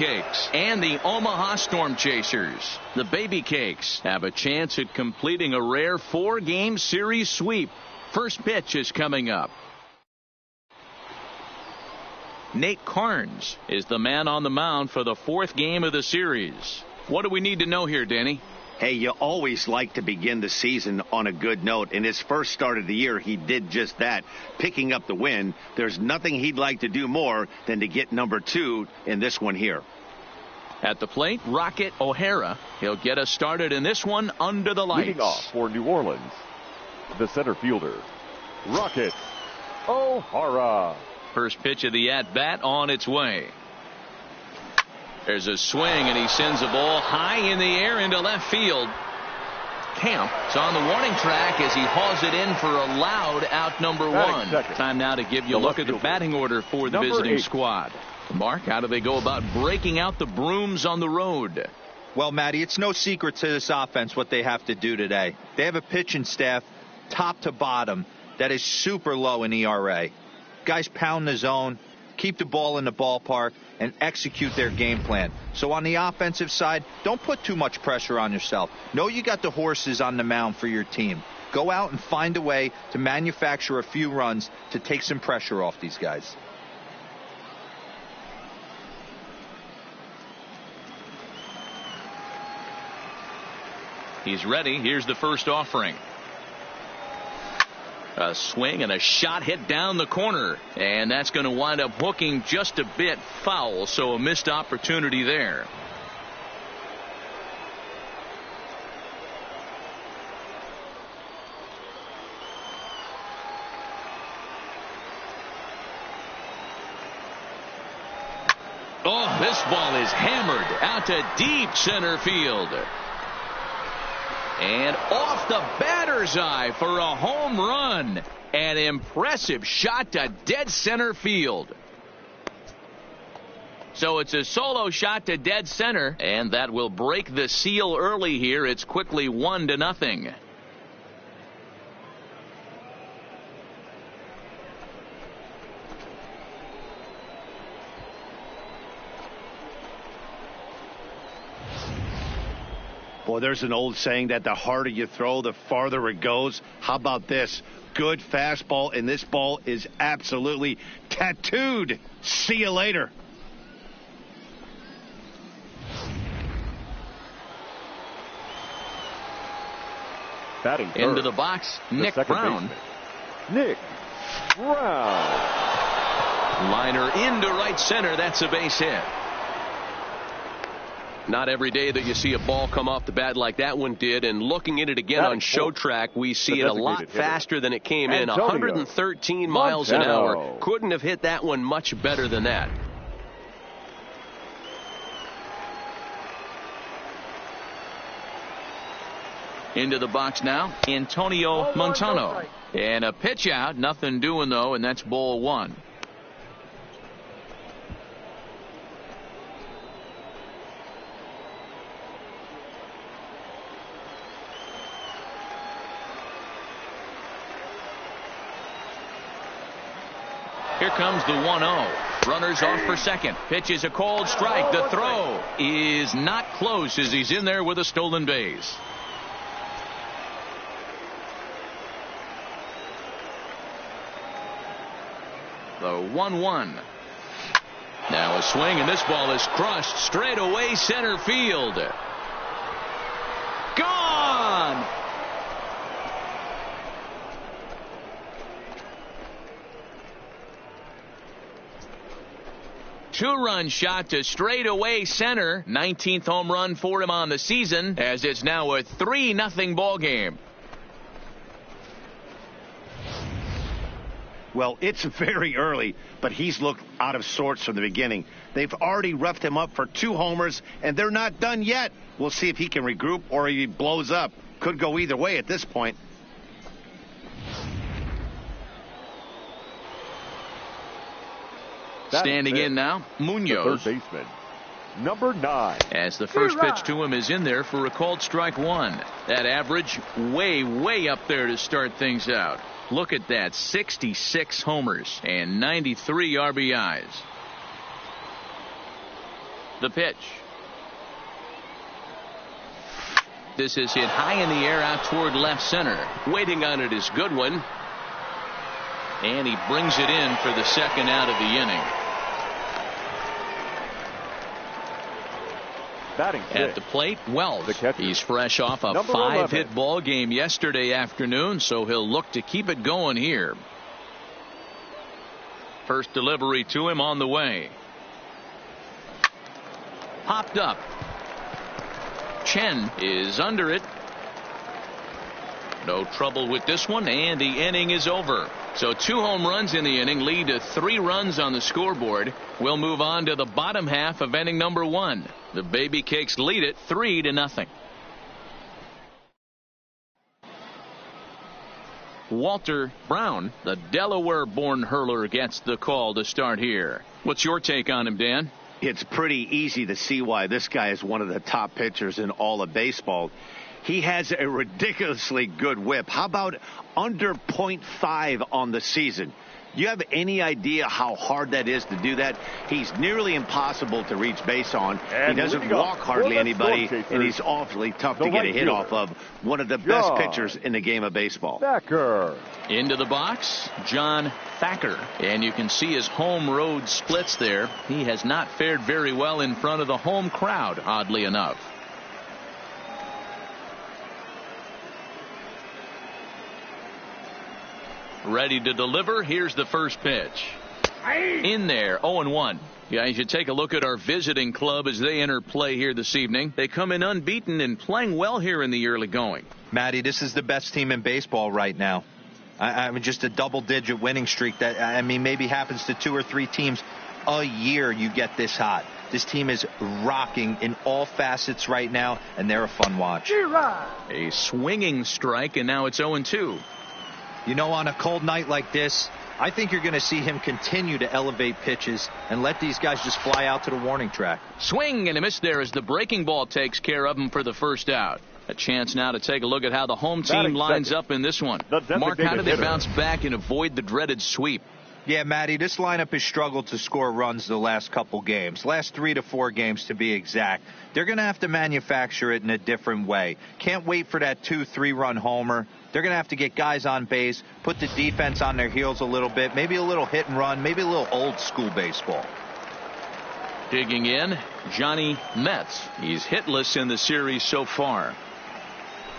Cakes and the Omaha Storm Chasers. The Baby Cakes have a chance at completing a rare 4-game series sweep. First pitch is coming up. Nate Carnes is the man on the mound for the 4th game of the series. What do we need to know here, Danny? Hey, you always like to begin the season on a good note. In his first start of the year, he did just that, picking up the win. There's nothing he'd like to do more than to get number 2 in this one here. At the plate, Rocket O'Hara. He'll get us started in this one under the lights. Leading off for New Orleans, the center fielder, Rocket O'Hara. First pitch of the at-bat on its way. There's a swing, and he sends a ball high in the air into left field. Camp is on the warning track as he hauls it in for a loud out number 1. Time now to give you a look at the batting order for the visiting squad. Mark, how do they go about breaking out the brooms on the road? Well, Matty, it's no secret to this offense what they have to do today. They have a pitching staff, top to bottom, that is super low in ERA. Guys pound the zone, keep the ball in the ballpark, and execute their game plan. So on the offensive side, don't put too much pressure on yourself. Know you got the horses on the mound for your team. Go out and find a way to manufacture a few runs to take some pressure off these guys. He's ready. Here's the first offering. A swing and a shot hit down the corner, and that's going to wind up hooking just a bit foul, so a missed opportunity there. Oh, this ball is hammered out to deep center field. And off the batter's eye for a home run. An impressive shot to dead center field. So it's a solo shot to dead center, and that will break the seal early here. It's quickly 1-0. Boy, there's an old saying that the harder you throw, the farther it goes. How about this? Good fastball, and this ball is absolutely tattooed. See you later. Batting into the box, Nick Brown. Nick Brown. Liner into right center. That's a base hit. Not every day that you see a ball come off the bat like that one did, and looking at it again on show track, we see it a lot faster than it came in. 113 miles an hour. Couldn't have hit that one much better than that. Into the box now, Antonio Montano. And a pitch out, nothing doing though, and that's ball 1. Here comes the 1-0. Runners off for second. Pitch is a called strike. The throw is not close as he's in there with a stolen base. The 1-1. Now a swing, and this ball is crushed straight away center field. Gone! Two-run shot to straightaway center. 19th home run for him on the season, as it's now a 3-0 ball game. Well, it's very early, but he's looked out of sorts from the beginning. They've already roughed him up for 2 homers, and they're not done yet. We'll see if he can regroup or he blows up. Could go either way at this point. Standing in now, Munoz. Third baseman, number 9. As the first pitch to him is in there for a called strike 1. That average way up there to start things out. Look at that, 66 homers and 93 RBIs. The pitch. This is hit high in the air out toward left center. Waiting on it is Goodwin. And he brings it in for the second out of the inning. At the plate, Wells. He's fresh off a 5-hit ball game yesterday afternoon, so he'll look to keep it going here. First delivery to him on the way. Popped up. Chen is under it. No trouble with this one, and the inning is over. So 2 home runs in the inning lead to 3 runs on the scoreboard. We'll move on to the bottom half of inning number 1. The Baby Cakes lead it 3-0. Walter Brown, the Delaware-born hurler, gets the call to start here. What's your take on him, Dan? It's pretty easy to see why this guy is one of the top pitchers in all of baseball. He has a ridiculously good whip. How about under .5 on the season? Do you have any idea how hard that is to do that? He's nearly impossible to reach base on. And he doesn't walk hardly anybody, and he's awfully tough to get a hit off of. One of the best pitchers in the game of baseball. Thacker. Into the box, John Thacker. And you can see his home road splits there. He has not fared very well in front of the home crowd, oddly enough. Ready to deliver. Here's the first pitch. In there, 0-1. Yeah, you should take a look at our visiting club as they enter play here this evening. They come in unbeaten and playing well here in the early going. Matty, this is the best team in baseball right now. I mean, just a double-digit winning streak that, I mean, maybe happens to 2 or 3 teams a year you get this hot. This team is rocking in all facets right now, and they're a fun watch. A swinging strike, and now it's 0-2. You know, on a cold night like this, I think you're going to see him continue to elevate pitches and let these guys just fly out to the warning track. Swing and a miss there as the breaking ball takes care of him for the first out. A chance now to take a look at how the home team lines up in this one. Mark, how do they bounce back and avoid the dreaded sweep? Yeah, Matty, this lineup has struggled to score runs the last couple games. Last 3 to 4 games to be exact. They're going to have to manufacture it in a different way. Can't wait for that 2-3 run homer. They're going to have to get guys on base, put the defense on their heels a little bit, maybe a little hit and run, maybe a little old school baseball. Digging in, Johnny Metz. He's hitless in the series so far.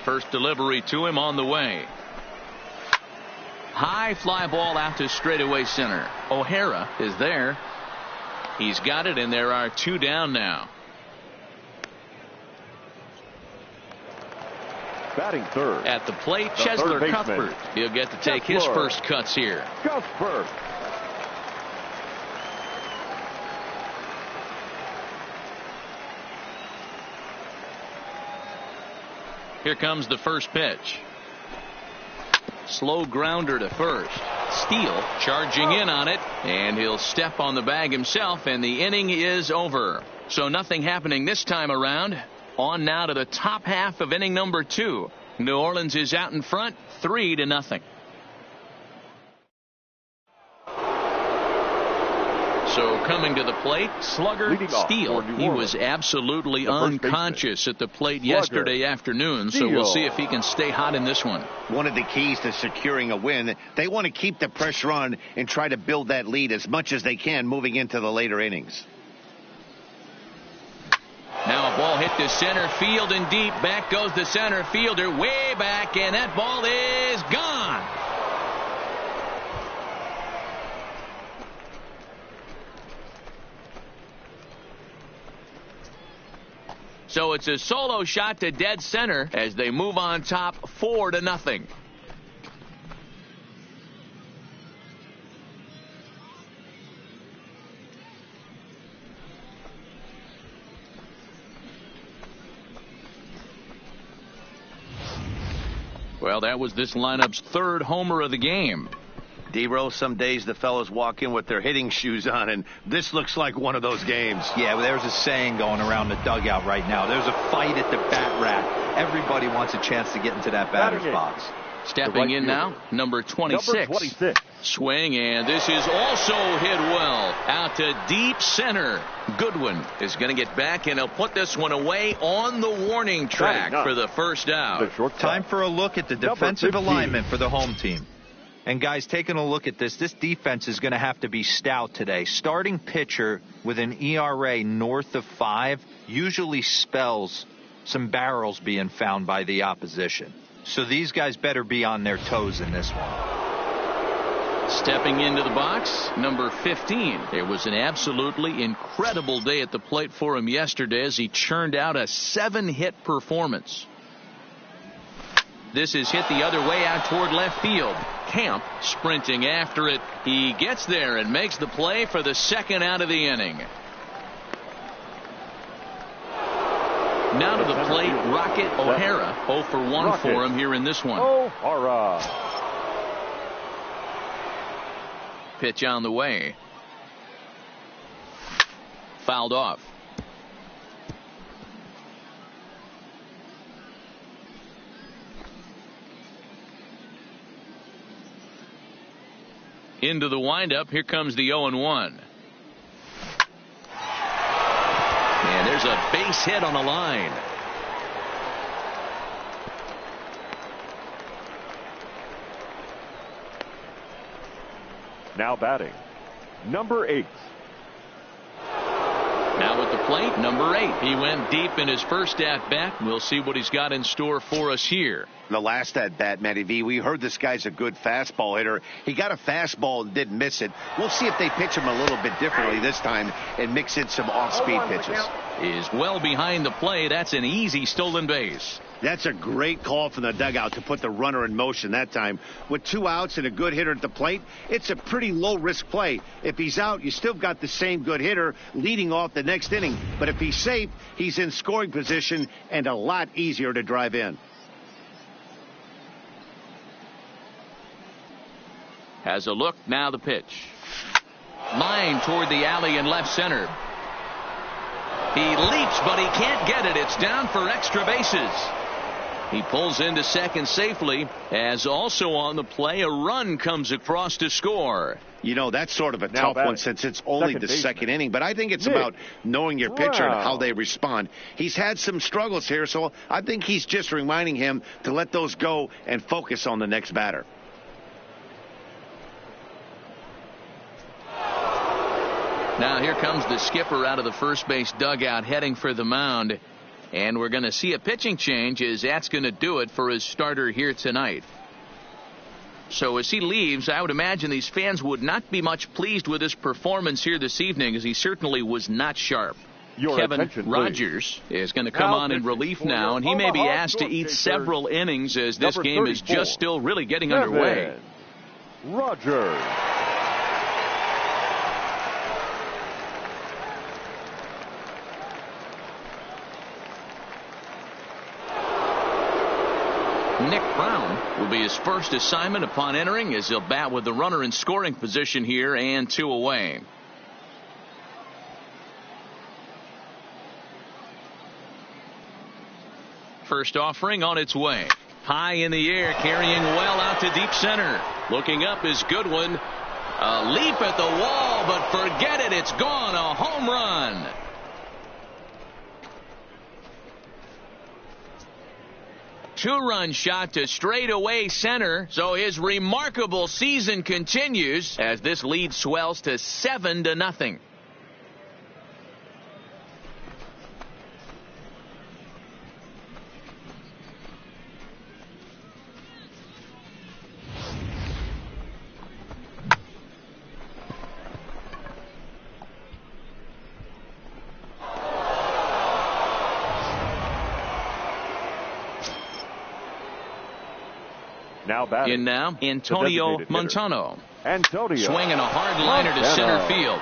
First delivery to him on the way. High fly ball out to straightaway center. O'Hara is there. He's got it, and there are 2 down now. Batting third. At the plate, Chesler Cuthbert. He'll get to take his first cuts here. Cuthbert. Here comes the first pitch. Slow grounder to first. Steele charging in on it, and he'll step on the bag himself, and the inning is over. So nothing happening this time around. On now to the top half of inning number 2. New Orleans is out in front, 3-0. So coming to the plate, slugger Steele. He was absolutely unconscious at the plate yesterday afternoon, so we'll see if he can stay hot in this one. One of the keys to securing a win, they want to keep the pressure on and try to build that lead as much as they can moving into the later innings. Now a ball hit to center field and deep. Back goes the center fielder way back, and that ball is gone. So it's a solo shot to dead center as they move on top 4-0. Well, that was this lineup's 3rd homer of the game. D-Rose, some days the fellows walk in with their hitting shoes on, and this looks like one of those games. Yeah, well, there's a saying going around the dugout right now. There's a fight at the bat rack. Everybody wants a chance to get into that batter's box. Stepping in now, number 26. Swing, and this is also hit well out to deep center. Goodwin is going to get back, and he'll put this one away on the warning track for the first out. Time for a look at the defensive alignment for the home team. And guys, taking a look at this defense is going to have to be stout today. Starting pitcher with an ERA north of 5 usually spells some barrels being found by the opposition. So these guys better be on their toes in this one. Stepping into the box, number 15. It was an absolutely incredible day at the plate for him yesterday as he churned out a 7-hit performance. This is hit the other way out toward left field. Camp sprinting after it. He gets there and makes the play for the second out of the inning. Now to the plate, Rocket O'Hara. 0 for 1 for him here in this one. O'Hara. Pitch on the way. Fouled off. Into the windup. Here comes the 0-1. And there's a base hit on the line. Now batting, number 8. Now at the plate, number 8. He went deep in his first at-bat. We'll see what he's got in store for us here. The last at-bat, Matty V, we heard this guy's a good fastball hitter. He got a fastball and didn't miss it. We'll see if they pitch him a little bit differently this time and mix in some off-speed pitches. Is well behind the play. That's an easy stolen base. That's a great call from the dugout to put the runner in motion that time. With 2 outs and a good hitter at the plate, it's a pretty low-risk play. If he's out, you still got the same good hitter leading off the next inning. But if he's safe, he's in scoring position and a lot easier to drive in. Has a look, now the pitch. Line toward the alley in left center. He leaps, but he can't get it. It's down for extra bases. He pulls into second safely, as also on the play, a run comes across to score. You know, that's sort of a tough one since it's only the second inning, but I think it's about knowing your pitcher and how they respond. He's had some struggles here, so I think he's just reminding him to let those go and focus on the next batter. Now here comes the skipper out of the first base dugout heading for the mound. And we're going to see a pitching change as that's going to do it for his starter here tonight. So as he leaves, I would imagine these fans would not be much pleased with his performance here this evening, as he certainly was not sharp. Kevin Rogers is going to come on in relief now, and he may be asked to eat several innings as this game is just still really getting underway. Rogers. Nick Brown will be his first assignment upon entering, as he'll bat with the runner in scoring position here and 2 away. First offering on its way. High in the air, carrying well out to deep center. Looking up is Goodwin. A leap at the wall, but forget it. It's gone. A home run. Two-run shot to straightaway center, so his remarkable season continues as this lead swells to 7-0. In now, Antonio Montano. Swinging a hard liner to center field.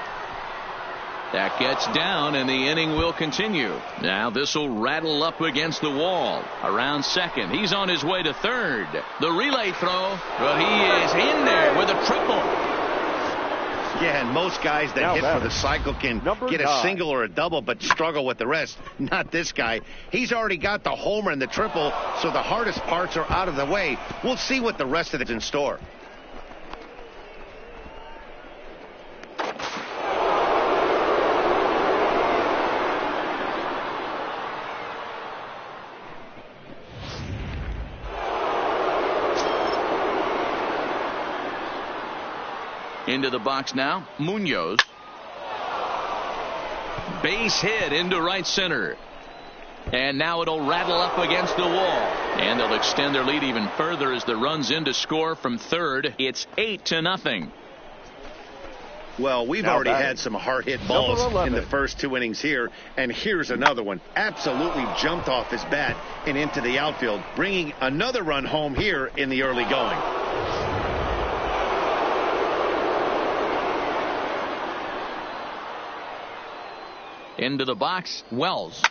That gets down, and the inning will continue. Now this will rattle up against the wall. Around second. He's on his way to third. The relay throw, but he is in there with a triple. Yeah, and most guys that hit for the cycle can get a single or a double, but struggle with the rest. Not this guy. He's already got the homer and the triple, so the hardest parts are out of the way. We'll see what the rest of it's in store. Into the box now, Munoz. Base hit into right center. And now it'll rattle up against the wall. And they'll extend their lead even further as the runs in to score from third. It's 8-0. Well, we've already had some hard-hit balls in the first 2 innings here, and here's another one. Absolutely jumped off his bat and into the outfield, bringing another run home here in the early going. Into the box, Wells.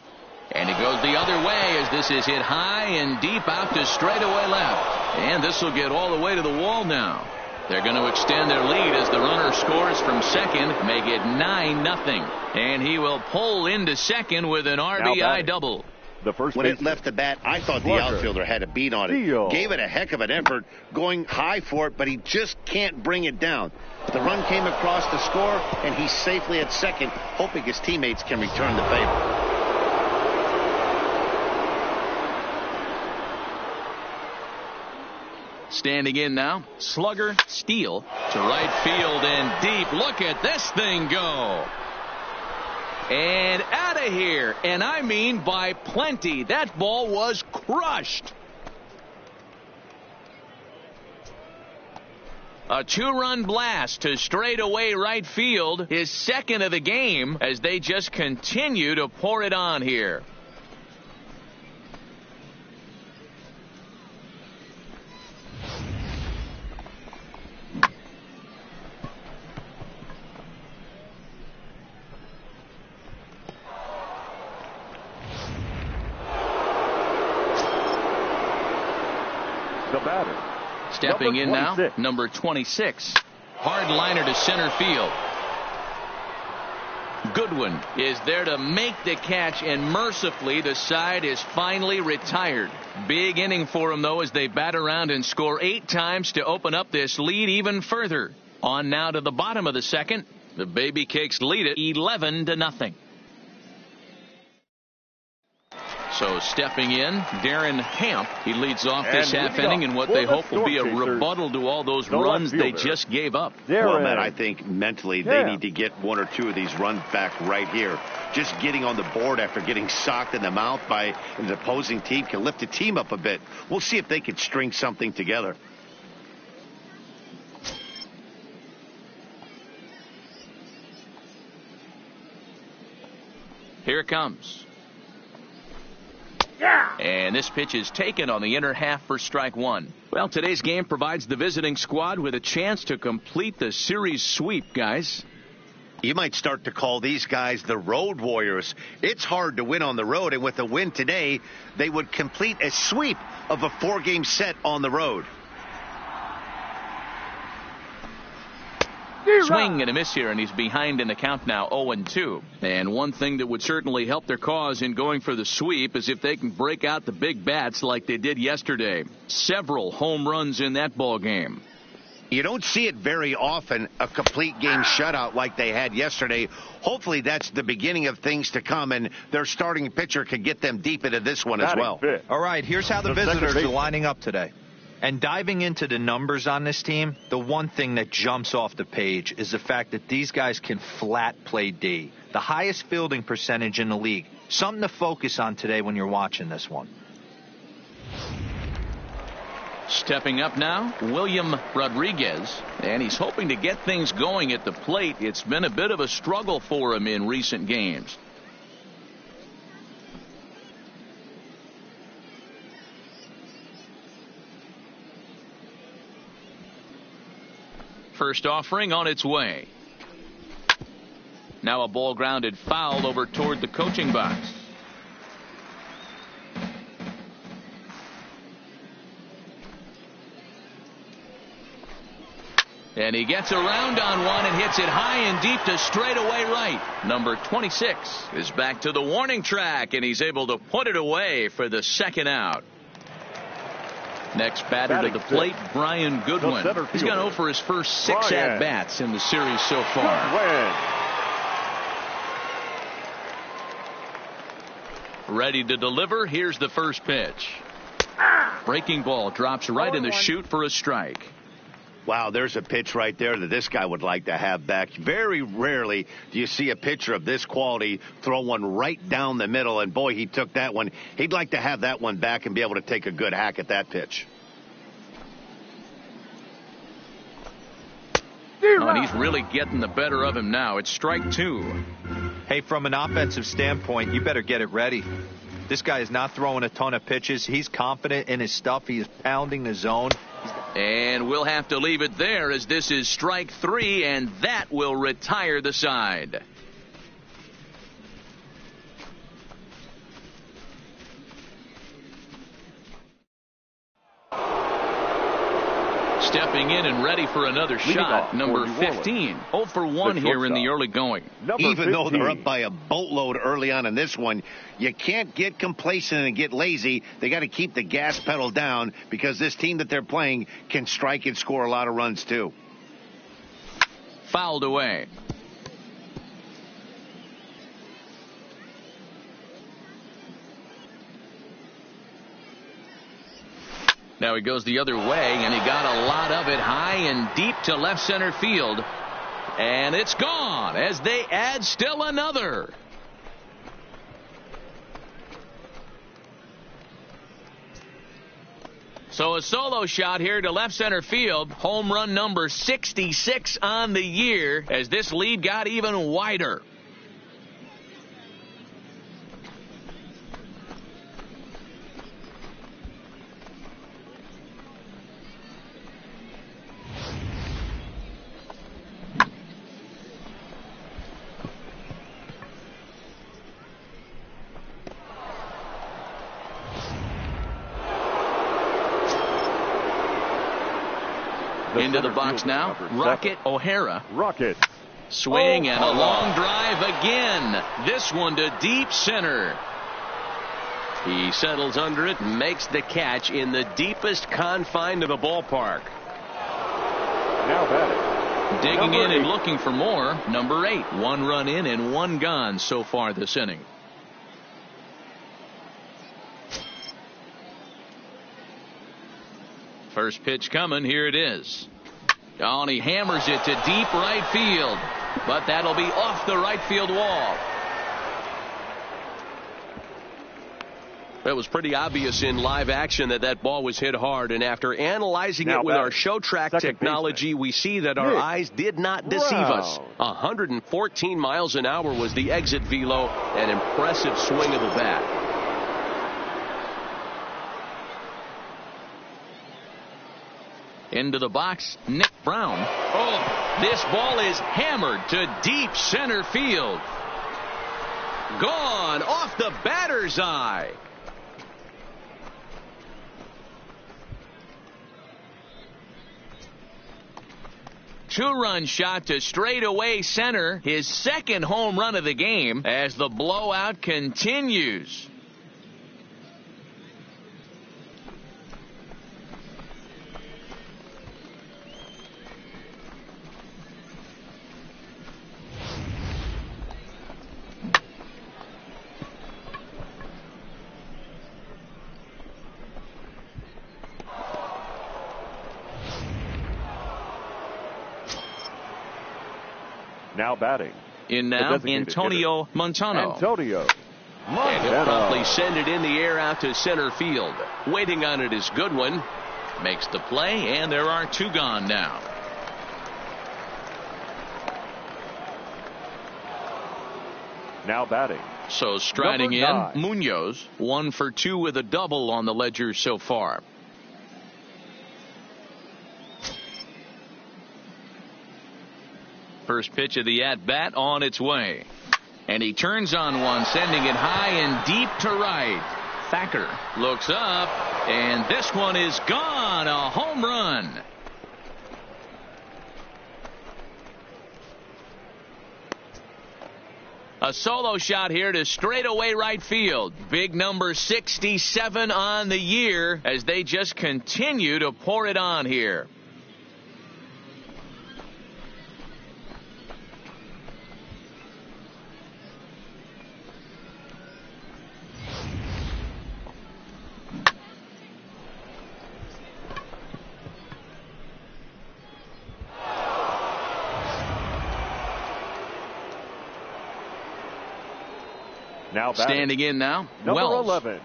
And it goes the other way as this is hit high and deep out to straightaway left. And this will get all the way to the wall now. They're going to extend their lead as the runner scores from second, make it 9-0. And he will pull into second with an RBI double. When it left the bat, I thought the outfielder had a beat on it. Gave it a heck of an effort, going high for it, but he just can't bring it down. The run came across to score, and he's safely at second, hoping his teammates can return the favor. Standing in now, slugger, Steele to right field and deep. Look at this thing go. And out of here. And I mean by plenty. That ball was crushed. A 2-run blast to straightaway right field. His second of the game as they just continue to pour it on here. The batter. Stepping in now, number 26. Hard liner to center field. Goodwin is there to make the catch, and mercifully the side is finally retired. Big inning for him, though, as they bat around and score 8 times to open up this lead even further. On now to the bottom of the second. The Baby Cakes lead it 11-0. So stepping in, Darren Camp. He leads off this half inning in what they hope will be a rebuttal to all those runs they just gave up. Well, Matt, I think mentally they need to get 1 or 2 of these runs back right here. Just getting on the board after getting socked in the mouth by an opposing team can lift the team up a bit. We'll see if they can string something together. Here it comes. And this pitch is taken on the inner half for strike 1. Well, today's game provides the visiting squad with a chance to complete the series sweep, guys. You might start to call these guys the road warriors. It's hard to win on the road, and with a win today, they would complete a sweep of a 4-game set on the road. Swing and a miss here, and he's behind in the count now, 0-2. And one thing that would certainly help their cause in going for the sweep is if they can break out the big bats like they did yesterday. Several home runs in that ball game. You don't see it very often, a complete game shutout like they had yesterday. Hopefully that's the beginning of things to come, and their starting pitcher could get them deep into this one as well. All right, here's how the visitors are lining up today. And diving into the numbers on this team, the one thing that jumps off the page is the fact that these guys can flat play D. The highest fielding percentage in the league. Something to focus on today when you're watching this one. Stepping up now, William Rodriguez. And he's hoping to get things going at the plate. It's been a bit of a struggle for him in recent games. First offering on its way. Now a ball grounded foul over toward the coaching box. And he gets around on one and hits it high and deep to straightaway right. Number 26 is back to the warning track, and he's able to put it away for the second out. Next batter to the plate, Brian Goodwin. He's gone 0 for his first 6 at-bats in the series so far. Ready to deliver. Here's the first pitch. Breaking ball drops right in the chute for a strike. Wow, there's a pitch right there that this guy would like to have back. Very rarely do you see a pitcher of this quality throw one right down the middle, and boy, he took that one. He'd like to have that one back and be able to take a good hack at that pitch. Oh, and he's really getting the better of him now. It's strike 2. Hey, from an offensive standpoint, you better get it ready. This guy is not throwing a ton of pitches. He's confident in his stuff. He is pounding the zone. And we'll have to leave it there as this is strike 3, and that will retire the side. Stepping in and ready for another shot, number 15. 0 for 1 here in the early going. Even though they're up by a boatload early on in this one, you can't get complacent and get lazy. They got to keep the gas pedal down because this team that they're playing can strike and score a lot of runs too. Fouled away. Now he goes the other way, and he got a lot of it high and deep to left center field. And it's gone as they add still another. So a solo shot here to left center field. Home run number 66 on the year as this lead got even wider. Into the box now, Rocket O'Hara. Rocket. Swing and a long drive again. This one to deep center. He settles under it and makes the catch in the deepest confine of the ballpark. Now batting. Digging in and looking for more, number 8. 1 run in and 1 gone so far this inning. First pitch coming. Here it is. Oh, and he hammers it to deep right field. But that'll be off the right field wall. It was pretty obvious in live action that ball was hit hard. And after analyzing it with our show track technology, we see that our eyes did not deceive us. 114 miles an hour was the exit velo. An impressive swing of the bat. Into the box, Nick Brown. Oh, this ball is hammered to deep center field. Gone off the batter's eye. Two-run shot to straightaway center. His second home run of the game as the blowout continues. Now batting. In now, Antonio Montano. And he'll promptly send it in the air out to center field. Waiting on it is Goodwin. Makes the play, and there are 2 gone now. Now batting. So striding in, Munoz. 1 for 2 with a double on the ledger so far. First pitch of the at-bat on its way. And he turns on one, sending it high and deep to right. Thacker looks up, and this one is gone. A home run. A solo shot here to straightaway right field. Big number 67 on the year as they just continue to pour it on here. Now standing in now, number Wells. 11.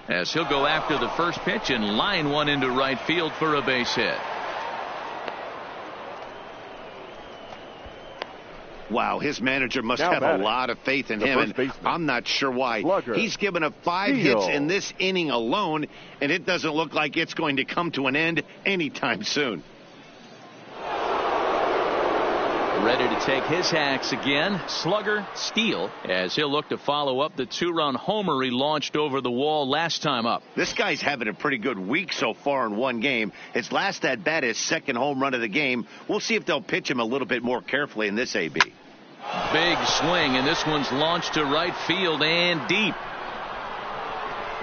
As he'll go after the first pitch and line one into right field for a base hit. Wow, his manager must have a lot of faith in him, and I'm not sure why. He's given up 5 hits in this inning alone, and it doesn't look like it's going to come to an end anytime soon. Ready to take his hacks again. Slugger Steele, as he'll look to follow up the 2-run homer he launched over the wall last time up. This guy's having a pretty good week so far in one game. His last at bat, his second home run of the game. We'll see if they'll pitch him a little bit more carefully in this AB. Big swing, and this one's launched to right field and deep.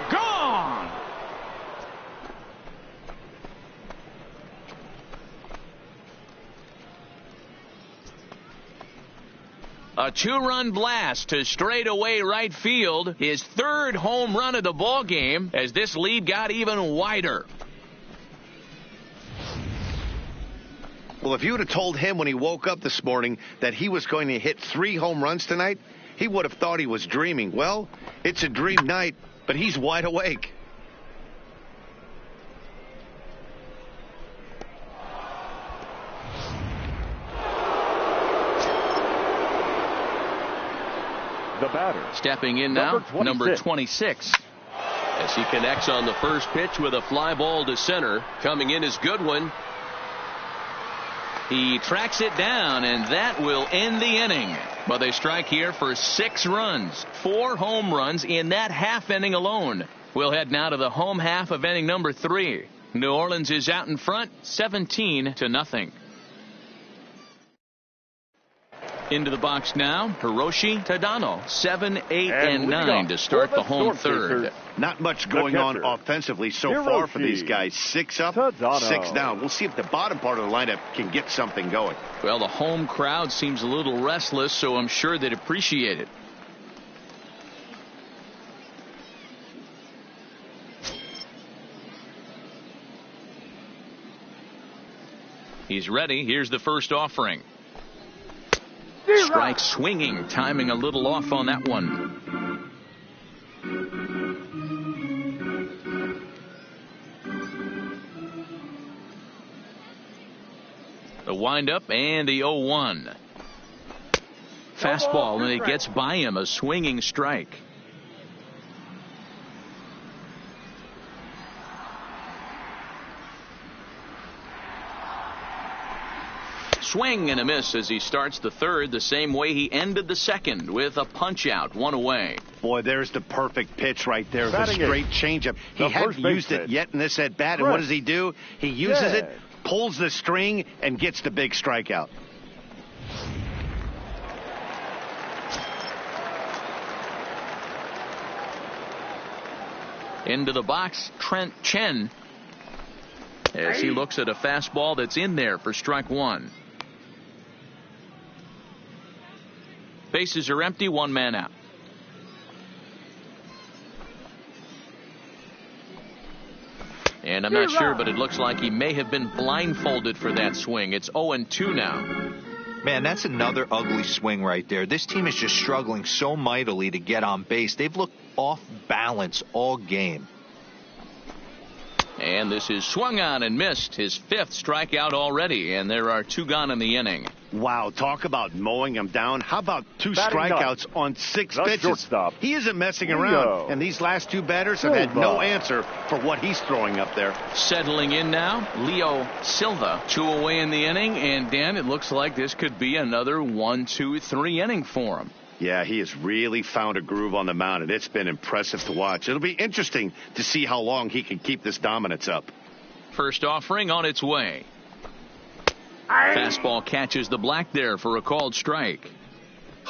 Gone! A 2-run blast to straightaway right field. His 3rd home run of the ball game as this lead got even wider. Well, if you would have told him when he woke up this morning that he was going to hit 3 home runs tonight, he would have thought he was dreaming. Well, it's a dream night, but he's wide awake. The batter. Stepping in now, number 26. As he connects on the first pitch with a fly ball to center. Coming in is Goodwin. He tracks it down, and that will end the inning. But they strike here for 6 runs. 4 home runs in that half inning alone. We'll head now to the home half of inning number 3. New Orleans is out in front, 17-0. Into the box now, Hiroshi Tadano, 7, 8, and 9 to start the home third. Not much going on offensively so far for these guys. 6 up, 6 down. We'll see if the bottom part of the lineup can get something going. Well, the home crowd seems a little restless, so I'm sure they'd appreciate it. He's ready. Here's the first offering. Strike swinging, timing a little off on that one. The windup and the 0-1. Fastball, and it gets by him, a swinging strike. Swing and a miss as he starts the third the same way he ended the second with a punch out, 1 away. Boy, there's the perfect pitch right there. The straight changeup. He hadn't used it yet in this at bat, and what does he do? He uses it, pulls the string, and gets the big strikeout. Into the box, Trent Chen, as he looks at a fastball that's in there for strike 1. Bases are empty, 1 man out. And I'm not sure, but it looks like he may have been blindfolded for that swing. It's 0-2 now. Man, that's another ugly swing right there. This team is just struggling so mightily to get on base. They've looked off balance all game. And this is swung on and missed. His 5th strikeout already, and there are 2 gone in the inning. Wow, talk about mowing him down. How about 2 strikeouts on 6 pitches? He isn't messing around, and these last 2 batters have had no answer for what he's throwing up there. Settling in now, Leo Silva, 2 away in the inning, and Dan, it looks like this could be another 1, 2, 3 inning for him. Yeah, he has really found a groove on the mound, and it's been impressive to watch. It'll be interesting to see how long he can keep this dominance up. First offering on its way. Fastball catches the black there for a called strike.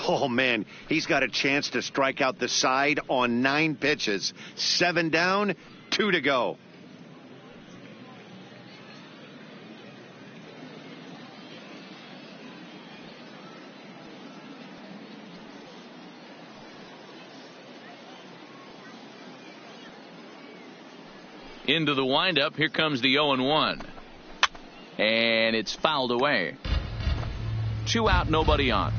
Oh, man, he's got a chance to strike out the side on 9 pitches. 7 down, 2 to go. Into the windup. Here comes the 0-1. And it's fouled away. 2 out, nobody on.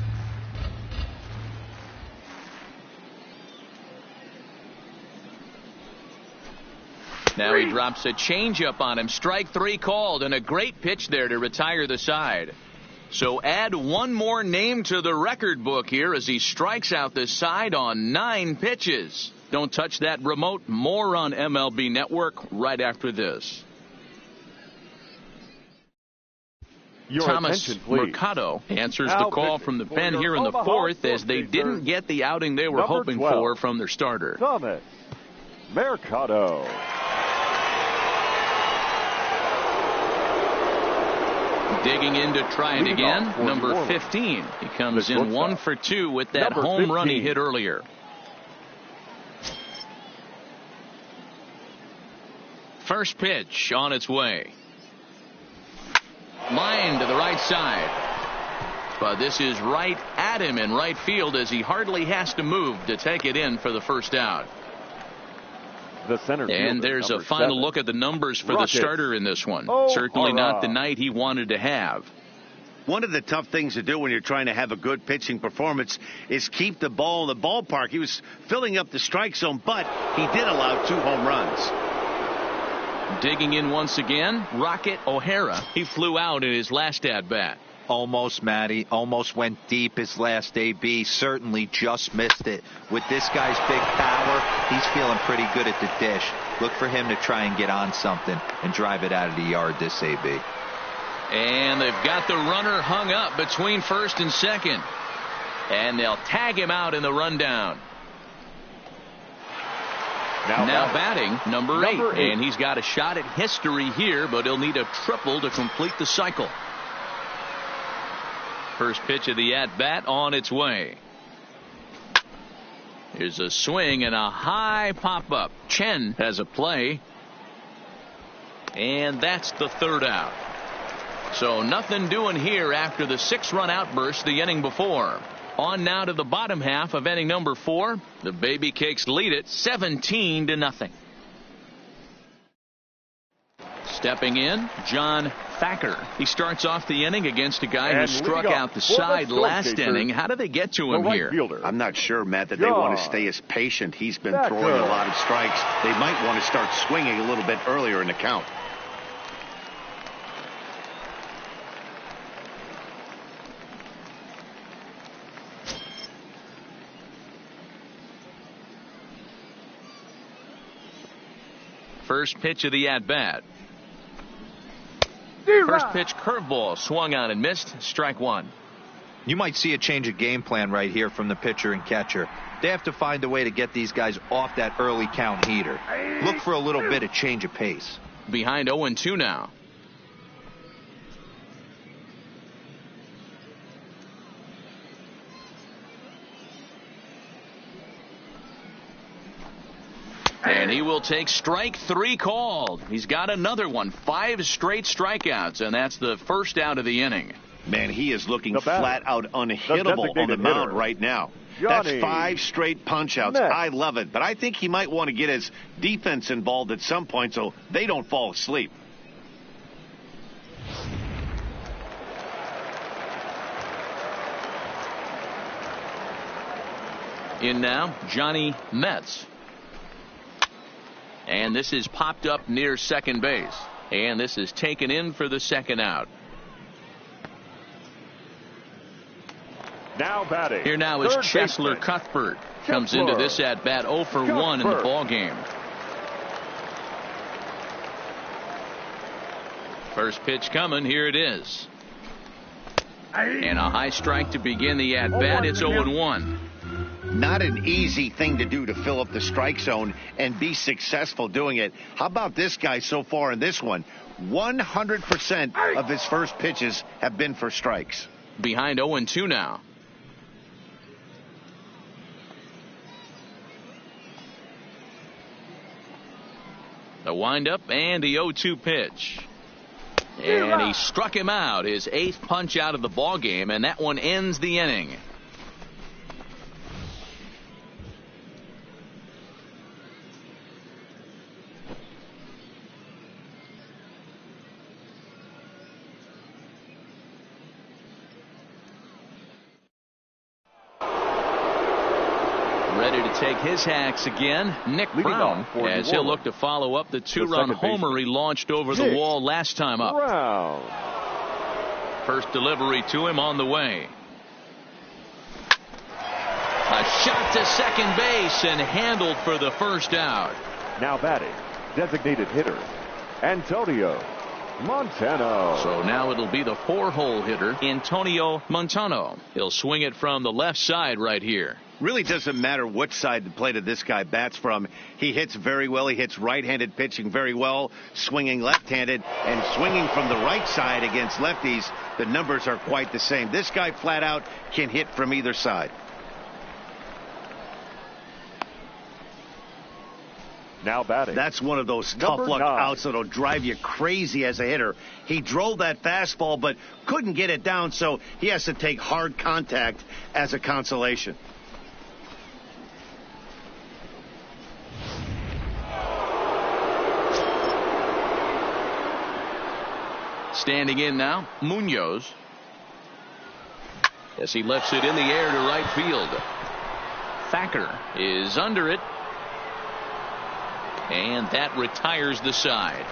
Now he drops a changeup on him. Strike 3 called, and a great pitch there to retire the side. So add one more name to the record book here as he strikes out the side on 9 pitches. Don't touch that remote. More on MLB Network right after this. Thomas Mercado answers the call from the pen here in the 4th as they didn't get the outing they were hoping for from their starter. Thomas Mercado. Digging in to try it again, number 15. He comes in 1 for 2 with that home run he hit earlier. First pitch on its way. Line to the right side. But this is right at him in right field as he hardly has to move to take it in for the first out. The center and there's a final 7. look at the numbers for the starter in this one. Certainly not the night he wanted to have. One of the tough things to do when you're trying to have a good pitching performance is keep the ball in the ballpark. He was filling up the strike zone, but he did allow 2 home runs. Digging in once again, Rocket O'Hara. He flew out in his last at-bat. Almost, Matty. Almost went deep his last AB. Certainly just missed it. With this guy's big power, he's feeling pretty good at the dish. Look for him to try and get on something and drive it out of the yard this AB. And they've got the runner hung up between first and second. And they'll tag him out in the rundown. Now batting, number 8. And he's got a shot at history here, but he'll need a triple to complete the cycle. First pitch of the at-bat on its way. Here's a swing and a high pop-up. Chen has a play. And that's the 3rd out. So nothing doing here after the 6-run outburst the inning before. On now to the bottom half of inning number 4. The Baby Cakes lead it 17-0. Stepping in, John Thacker. He starts off the inning against a guy who struck out the side last inning. How did they get to him here? I'm not sure, Matt, that they want to stay as patient. He's been throwing a lot of strikes. They might want to start swinging a little bit earlier in the count. First pitch of the at-bat. First pitch curveball swung on and missed. Strike 1. You might see a change of game plan right here from the pitcher and catcher. They have to find a way to get these guys off that early count heater. Look for a little bit of change of pace. Behind 0-2 now. And he will take strike 3 called. He's got another one. 5 straight strikeouts, and that's the first out of the inning. Man, he is looking flat out unhittable on the mound right now. That's 5 straight punch-outs. I love it. But I think he might want to get his defense involved at some point so they don't fall asleep. In now, Johnny Metz. And this is popped up near second base. And this is taken in for the 2nd out. Now batting. Here now is Cheslor Cuthbert. Comes into this at bat 0 for 1 in the ball game. First pitch coming. Here it is. And a high strike to begin the at bat. It's 0-1. Not an easy thing to do to fill up the strike zone and be successful doing it. How about this guy so far in this one? 100% of his first pitches have been for strikes. Behind 0-2 now. The windup and the 0-2 pitch. And he struck him out. His 8th punch out of the ball game, and that one ends the inning. take his hacks again. Nick Brown, as he'll look to follow up the two-run homer he launched over the wall last time up. First delivery to him on the way. A shot to second base and handled for the first out. Now batting, designated hitter, Antonio Montano. So now it'll be the 4-hole hitter, Antonio Montano. He'll swing it from the left side right here. Really doesn't matter what side the plate of this guy bats from. He hits very well. He hits right-handed pitching very well, swinging left-handed and swinging from the right side against lefties. The numbers are quite the same. This guy flat out can hit from either side. Now batting. That's one of those tough luck outs that'll drive you crazy as a hitter. He drove that fastball but couldn't get it down, so he has to take hard contact as a consolation. Standing in now, Munoz. As he lifts it in the air to right field. Thacker is under it. And that retires the side.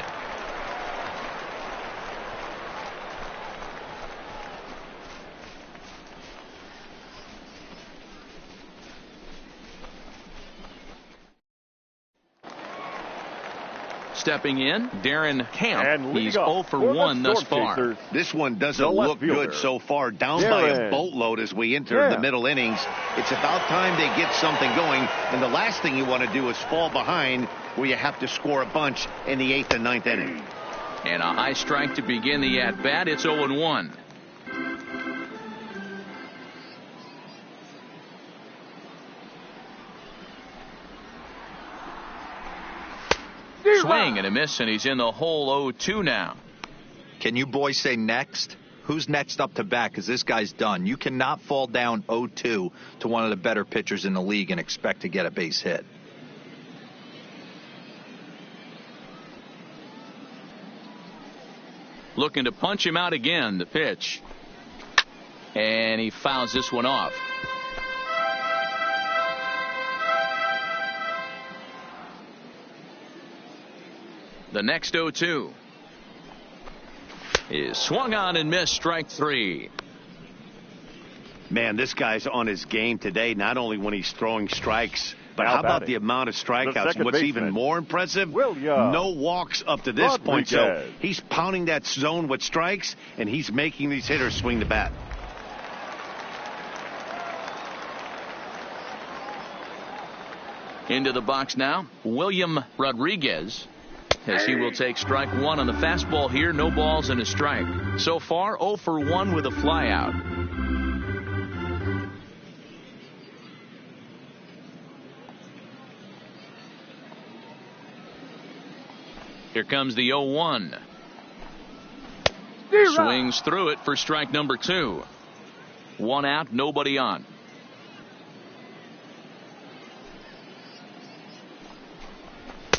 Stepping in, Darren Camp. He's 0 for 1 thus far. This one doesn't look good so far. Down by a boatload as we enter the middle innings. It's about time they get something going. And the last thing you want to do is fall behind where you have to score a bunch in the 8th and 9th inning. And a high strike to begin the at-bat. It's 0-1. Swing and a miss, and he's in the hole 0-2 now. Can you boys say next? Who's next up to bat? Because this guy's done. You cannot fall down 0-2 to one of the better pitchers in the league and expect to get a base hit. Looking to punch him out again, the pitch. And he fouls this one off. The next 0-2 is swung on and missed, strike 3. Man, this guy's on his game today, not only when he's throwing strikes, but how about the amount of strikeouts? What's even more impressive, no walks up to this point. So he's pounding that zone with strikes, and he's making these hitters swing the bat. Into the box now, William Rodriguez, as he will take strike 1 on the fastball here. No balls and a strike. So far, 0 for 1 with a flyout. Here comes the 0-1. Swings through it for strike number 2. 1 out, nobody on.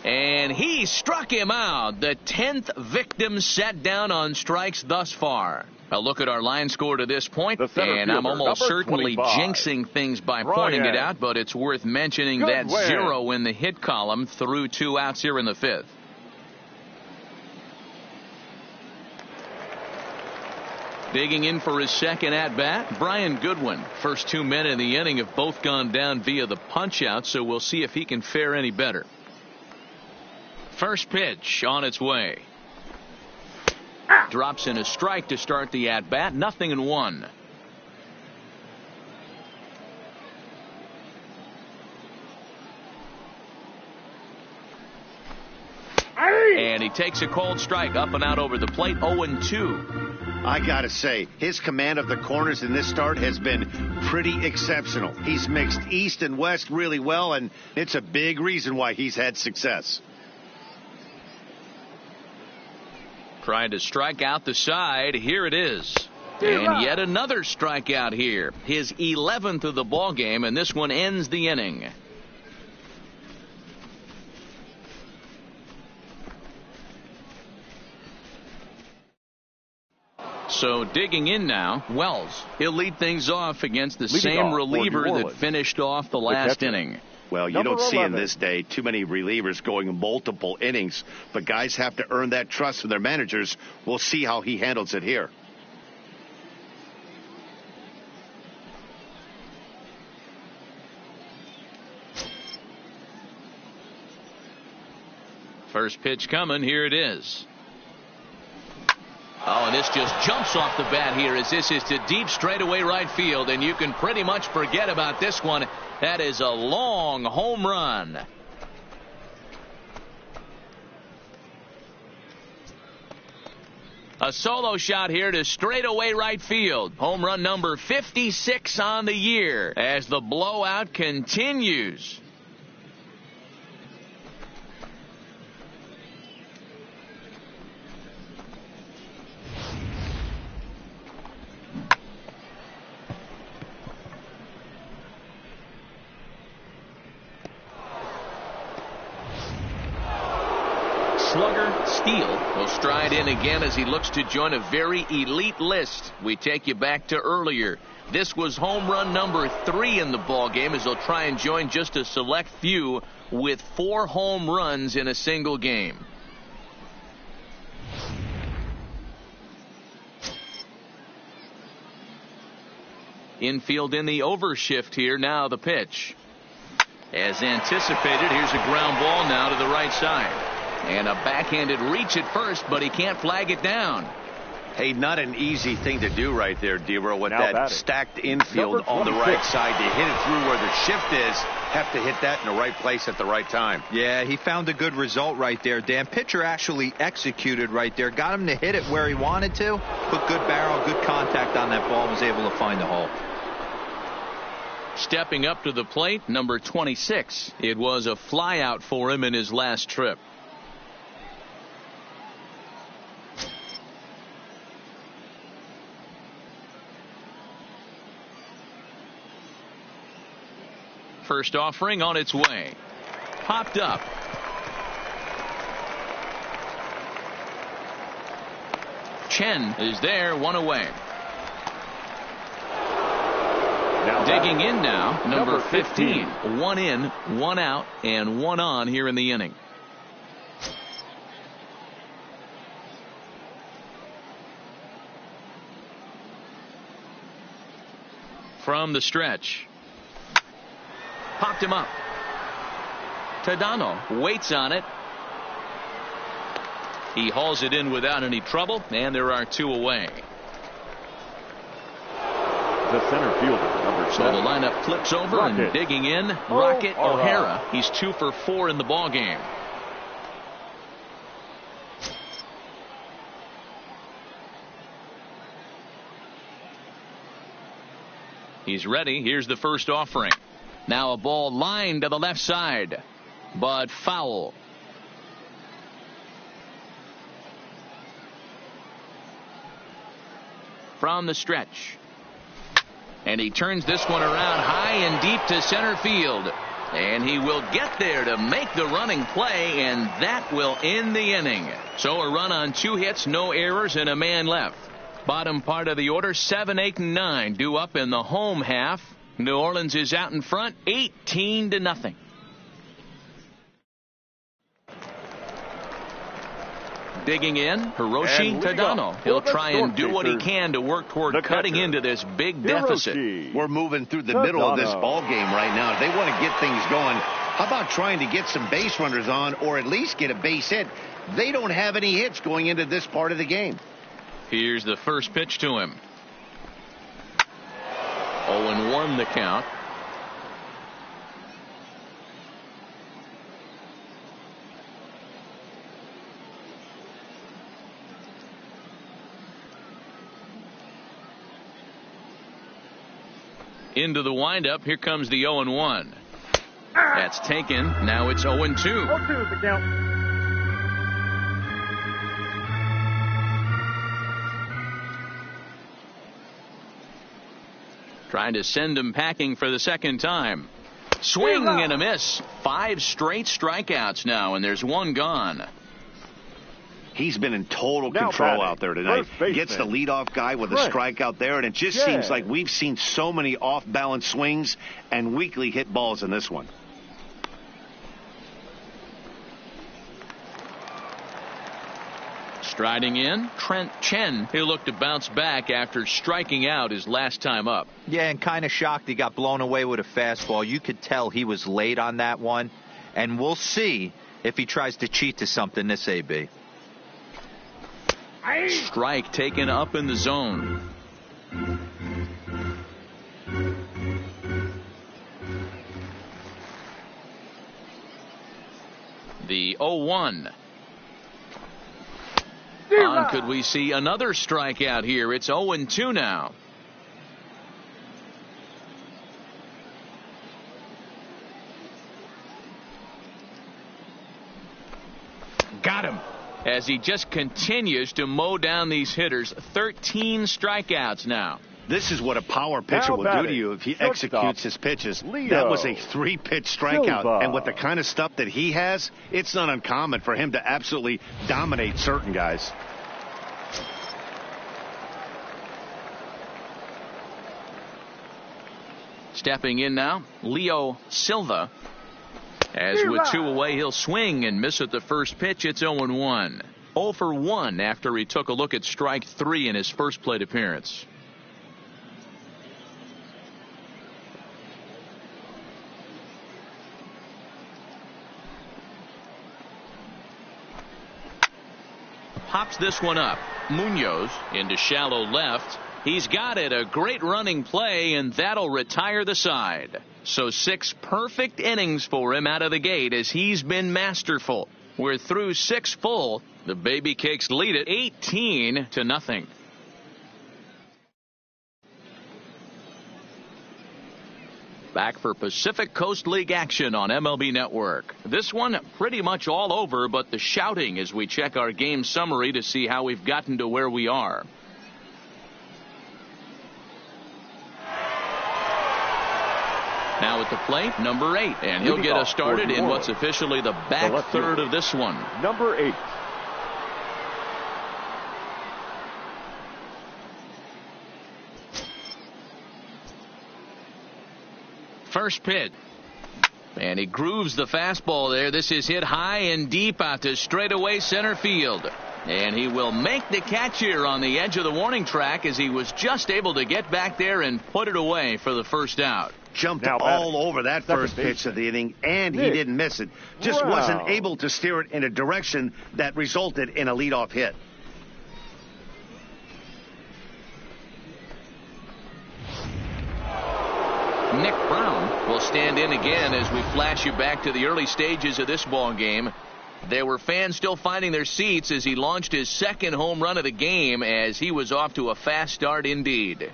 And he struck him out. The 10th victim set down on strikes thus far. A look at our line score to this point, and I'm almost certainly jinxing things by pointing it out, but it's worth mentioning that 0 in the hit column through 2 outs here in the 5th. Digging in for his second at-bat, Brian Goodwin. First 2 men in the inning have both gone down via the punch-out, so we'll see if he can fare any better. First pitch on its way. Drops in a strike to start the at-bat. 0-1. And he takes a cold strike up and out over the plate. 0-2. I gotta say, his command of the corners in this start has been pretty exceptional. He's mixed east and west really well, and it's a big reason why he's had success. Trying to strike out the side. Here it is. And yet another strikeout here. His 11th of the ball game, and this one ends the inning. So digging in now, Wells. He'll lead things off against the same reliever that finished off the last inning. Well, you don't see in this day too many relievers going multiple innings, but guys have to earn that trust from their managers. We'll see how he handles it here. First pitch coming. Here it is. Oh, and this just jumps off the bat here as this is to deep straightaway right field, and you can pretty much forget about this one. That is a long home run. A solo shot here to straightaway right field. Home run number 56 on the year as the blowout continues. Slugger Steele will stride in again as he looks to join a very elite list. We take you back to earlier. This was home run number 3 in the ball game as he'll try and join just a select few with 4 home runs in a single game. Infield in the overshift here. Now the pitch. As anticipated, here's a ground ball now to the right side. And a backhanded reach at first, but he can't flag it down. Hey, not an easy thing to do right there, Dero, with that stacked infield on the right side. To hit it through where the shift is, have to hit that in the right place at the right time. Yeah, he found a good result right there, Dan. Pitcher actually executed right there. Got him to hit it where he wanted to. Put good barrel, good contact on that ball. Was able to find the hole. Stepping up to the plate, number 26. It was a flyout for him in his last trip. First offering on its way. Popped up. Chen is there, 1 away. Digging in now, number 15. 1 in, 1 out, and 1 on here in the inning. From the stretch. Popped him up. Tadano waits on it. He hauls it in without any trouble, and there are 2 away. The center fielder, number 7. So the lineup flips over and digging in, Rocket O'Hara. He's 2 for 4 in the ball game. He's ready. Here's the first offering. Now a ball lined to the left side, but foul. From the stretch. And he turns this one around high and deep to center field. And he will get there to make the running play, and that will end the inning. So a run on 2 hits, no errors, and a man left. Bottom part of the order, 7, 8, and 9 due up in the home half. New Orleans is out in front, 18-0. Digging in, Hiroshi Tadano. He'll try and do what he can to work toward cutting into this big deficit. We're moving through the middle of this ball game right now. If they want to get things going, how about trying to get some base runners on or at least get a base hit? They don't have any hits going into this part of the game. Here's the first pitch to him. 0-1 the count. Into the windup. Here comes the 0-1. That's taken. Now it's 0-2. 0-2 is the count. Trying to send him packing for the second time. Swing and a miss. 5 straight strikeouts now, and there's 1 gone. He's been in total control out there tonight. Gets the leadoff guy with a strikeout there, and it just seems like we've seen so many off-balance swings and weakly hit balls in this one. Striding in, Trent Chen, who looked to bounce back after striking out his last time up. Yeah, and kind of shocked he got blown away with a fastball. You could tell he was late on that one. And we'll see if he tries to cheat to something this AB. Strike taken up in the zone. The 0-1. Could we see another strikeout here? It's 0-2 now. Got him. As he just continues to mow down these hitters. 13 strikeouts now. This is what a power pitcher will do to you if he executes his pitches. That was a 3-pitch strikeout. And with the kind of stuff that he has, it's not uncommon for him to absolutely dominate certain guys. Stepping in now, Leo Silva. As with 2 away, he'll swing and miss at the first pitch. It's 0-1. 0 for 1 after he took a look at strike 3 in his first plate appearance. Pops this one up. Munoz into shallow left. He's got it. A great running play, and that'll retire the side. So 6 perfect innings for him out of the gate as he's been masterful. We're through 6 full. The Baby Cakes lead it 18-0. Back for Pacific Coast League action on MLB Network. This one pretty much all over, but the shouting as we check our game summary to see how we've gotten to where we are. Now at the plate, number 8, and he'll get us started in what's officially the back third of this one. Number 8. First pitch. And he grooves the fastball there. This is hit high and deep out to straightaway center field. And he will make the catch here on the edge of the warning track as he was just able to get back there and put it away for the first out. Jumped all over that first pitch of the inning, and he didn't miss it. Just wasn't able to steer it in a direction that resulted in a leadoff hit. Nick Brown will stand in again as we flash you back to the early stages of this ball game. There were fans still finding their seats as he launched his second home run of the game as he was off to a fast start indeed.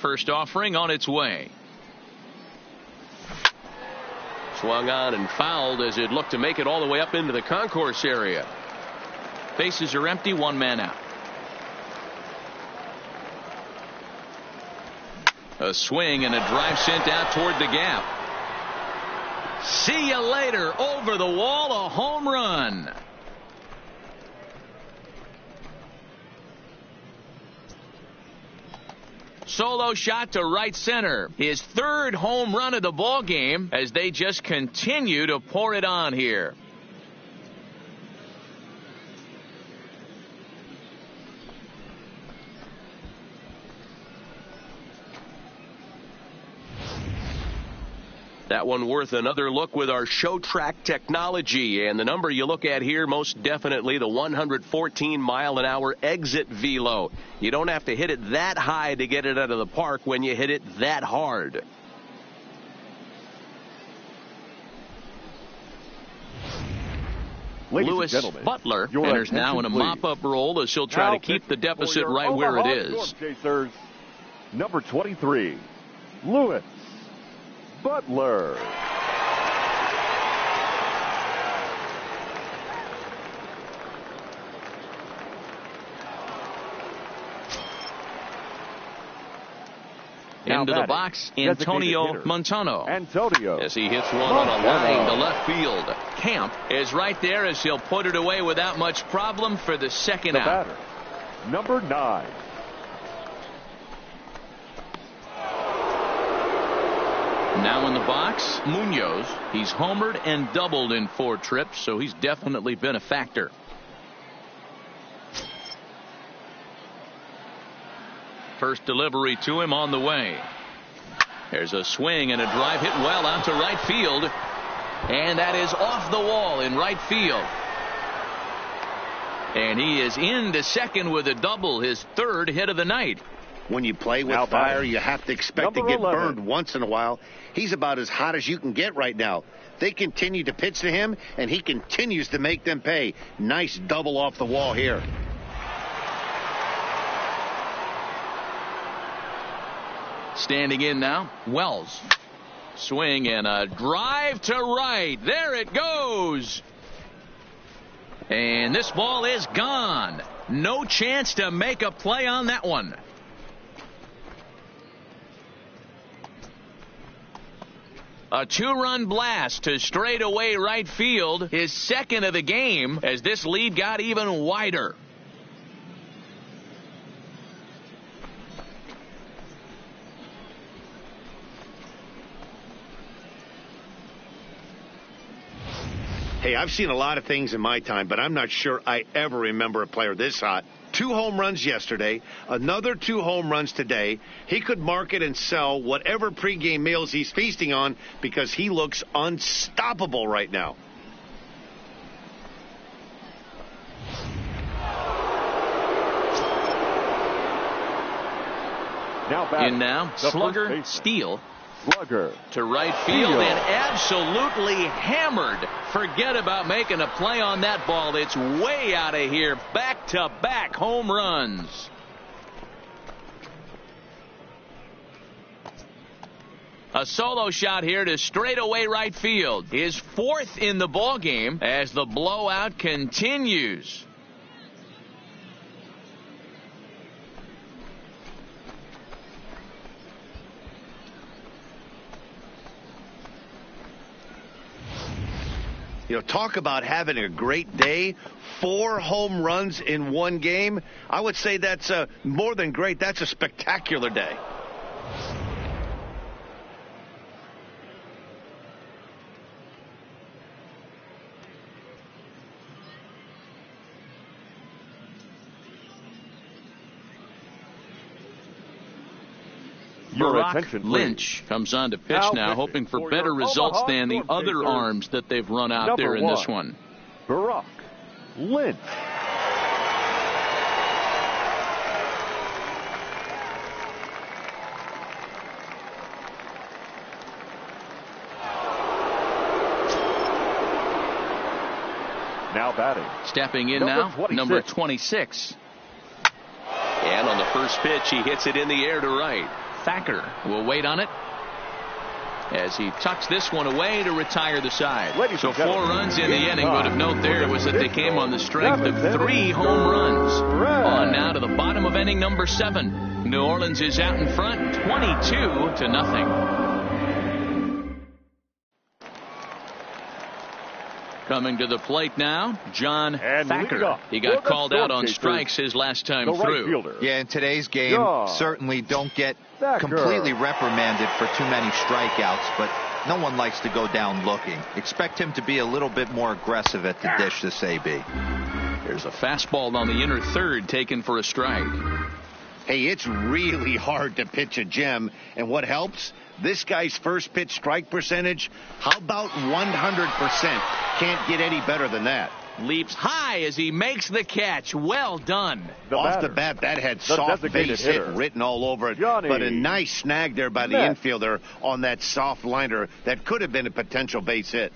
First offering on its way. Swung on and fouled as it looked to make it all the way up into the concourse area. Bases are empty, 1 man out. A swing and a drive sent out toward the gap. See you later. Over the wall, a home run. Solo shot to right center. His 3rd home run of the ball game as they just continue to pour it on here. That one worth another look with our show track technology. And the number you look at here, most definitely the 114-mile-an-hour exit velo. You don't have to hit it that high to get it out of the park when you hit it that hard. Lewis Butler enters now in a mop-up role as he'll try to keep the deficit right where it is. Chasers, number 23, Lewis Butler. Into the box, Antonio Montano. As he hits one on a line to left field. Camp is right there as he'll put it away without much problem for the second out. Batter, number 9. Now in the box, Munoz. He's homered and doubled in 4 trips, so he's definitely been a factor. First delivery to him on the way. There's a swing and a drive hit well out to right field. And that is off the wall in right field. And he is into second with a double, his 3rd hit of the night. When you play with fire, you have to expect to get burned once in a while. He's about as hot as you can get right now. They continue to pitch to him, and he continues to make them pay. Nice double off the wall here. Standing in now, Wells. Swing and a drive to right. There it goes. And this ball is gone. No chance to make a play on that one. A 2-run blast to straightaway right field, his 2nd of the game, as this lead got even wider. Hey, I've seen a lot of things in my time, but I'm not sure I ever remember a player this hot. 2 home runs yesterday, another 2 home runs today. He could market and sell whatever pregame meals he's feasting on because he looks unstoppable right now. In now, Slugger, Steele. Slugger to right field and absolutely hammered. Forget about making a play on that ball. It's way out of here. Back-to-back home runs. A solo shot here to straightaway right field. His 4th in the ball game as the blowout continues. You know, talk about having a great day. 4 home runs in 1 game. I would say that's more than great. That's a spectacular day. Brock Lynch comes on to pitch now, hoping for better results than the other arms that they've run out there in this one. Brock Lynch. Now batting. Stepping in now, number 26. And on the first pitch, he hits it in the air to right. Thacker will wait on it as he tucks this one away to retire the side. So 4 runs in the inning, but of note there was that they came on the strength of 3 home runs. On now to the bottom of inning number 7. New Orleans is out in front, 22-0. Coming to the plate now, John Thacker. He got called out on strikes his last time through. Yeah, in today's game, certainly don't get completely reprimanded for too many strikeouts, but no one likes to go down looking. Expect him to be a little bit more aggressive at the dish this AB. There's a fastball on the inner third taken for a strike. Hey, it's really hard to pitch a gem, and what helps? This guy's first pitch strike percentage, how about 100%? Can't get any better than that. Leaps high as he makes the catch. Well done. Off the bat, that had soft base hit written all over it. But a nice snag there by the infielder on that soft liner that could have been a potential base hit.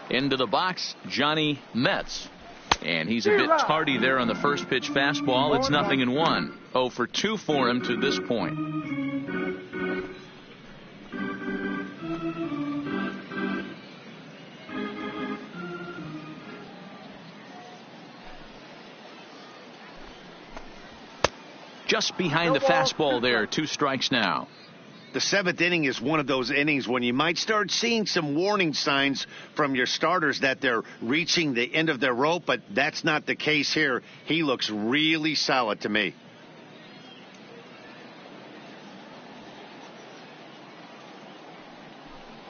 Into the box, Johnny Metz. And he's a bit tardy there on the first pitch fastball. It's 0-1. 0 for 2 for him to this point. Just behind the fastball there, 2 strikes now. The 7th inning is one of those innings when you might start seeing some warning signs from your starters that they're reaching the end of their rope, but that's not the case here. He looks really solid to me.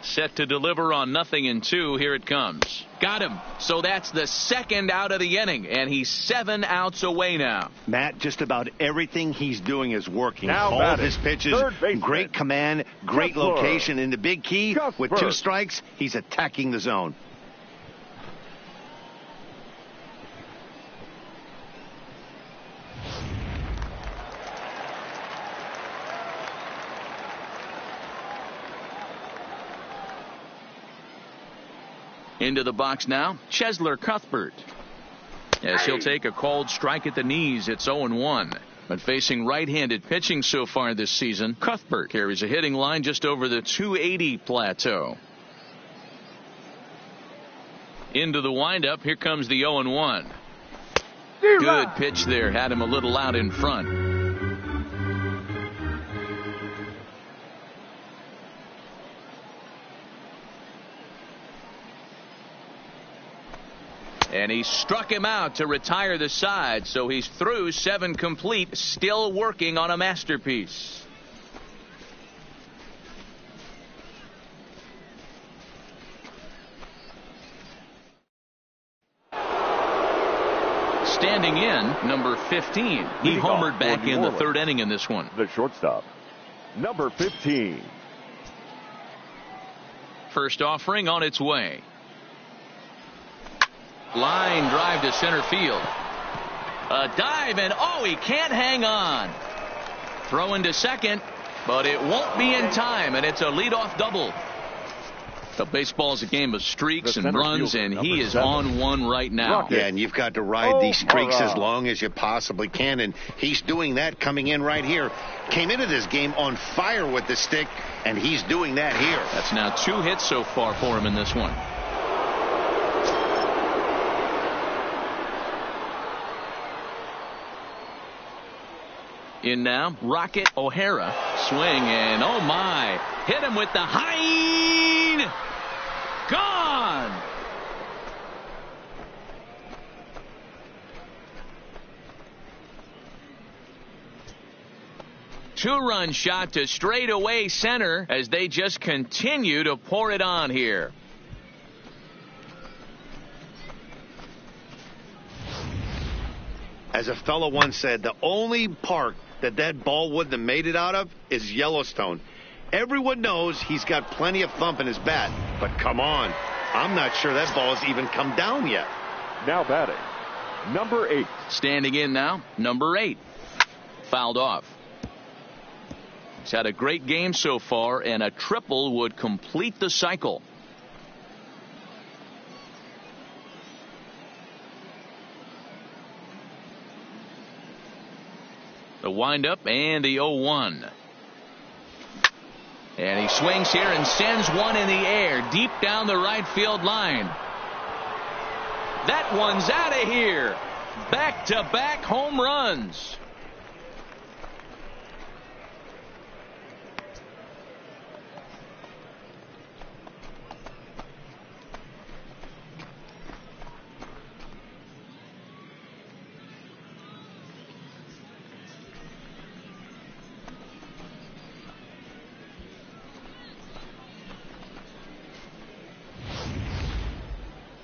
Set to deliver on 0-2. Here it comes. Got him. So that's the 2nd out of the inning, and he's 7 outs away now. Matt, just about everything he's doing is working. Now all of his pitches, great command, great location, and the big key, with 2 strikes, he's attacking the zone. Into the box now, Cheslor Cuthbert. As he'll take a called strike at the knees, it's 0-1. But facing right-handed pitching so far this season, Cuthbert carries a hitting line just over the 280 plateau. Into the windup, here comes the 0-1. Good pitch there, had him a little out in front. And he struck him out to retire the side, so he's through 7 complete, still working on a masterpiece. Standing in, number 15. He homered back in the 3rd inning in this one. The shortstop, number 15. First offering on its way. Line drive to center field. A dive, and he can't hang on. Throw into second, but it won't be in time, and it's a leadoff double. The baseball's a game of streaks and runs, and he is on one right now. Yeah, and you've got to ride these streaks as long as you possibly can, and he's doing that coming in right here. Came into this game on fire with the stick, and he's doing that here. That's now 2 hits so far for him in this one. In now, Rocket O'Hara. Swing, and oh my. Hit him with the high. Gone. Two-run shot to straightaway center as they just continue to pour it on here. As a fellow once said, the only park that ball wouldn't have made it out of is Yellowstone. Everyone knows he's got plenty of thump in his bat, but come on, I'm not sure that ball's even come down yet. Now batting, number 8. Standing in now, number 8. Fouled off. He's had a great game so far, and a triple would complete the cycle. The windup and the 0-1. And he swings here and sends one in the air deep down the right field line. That one's out of here. Back-to-back home runs.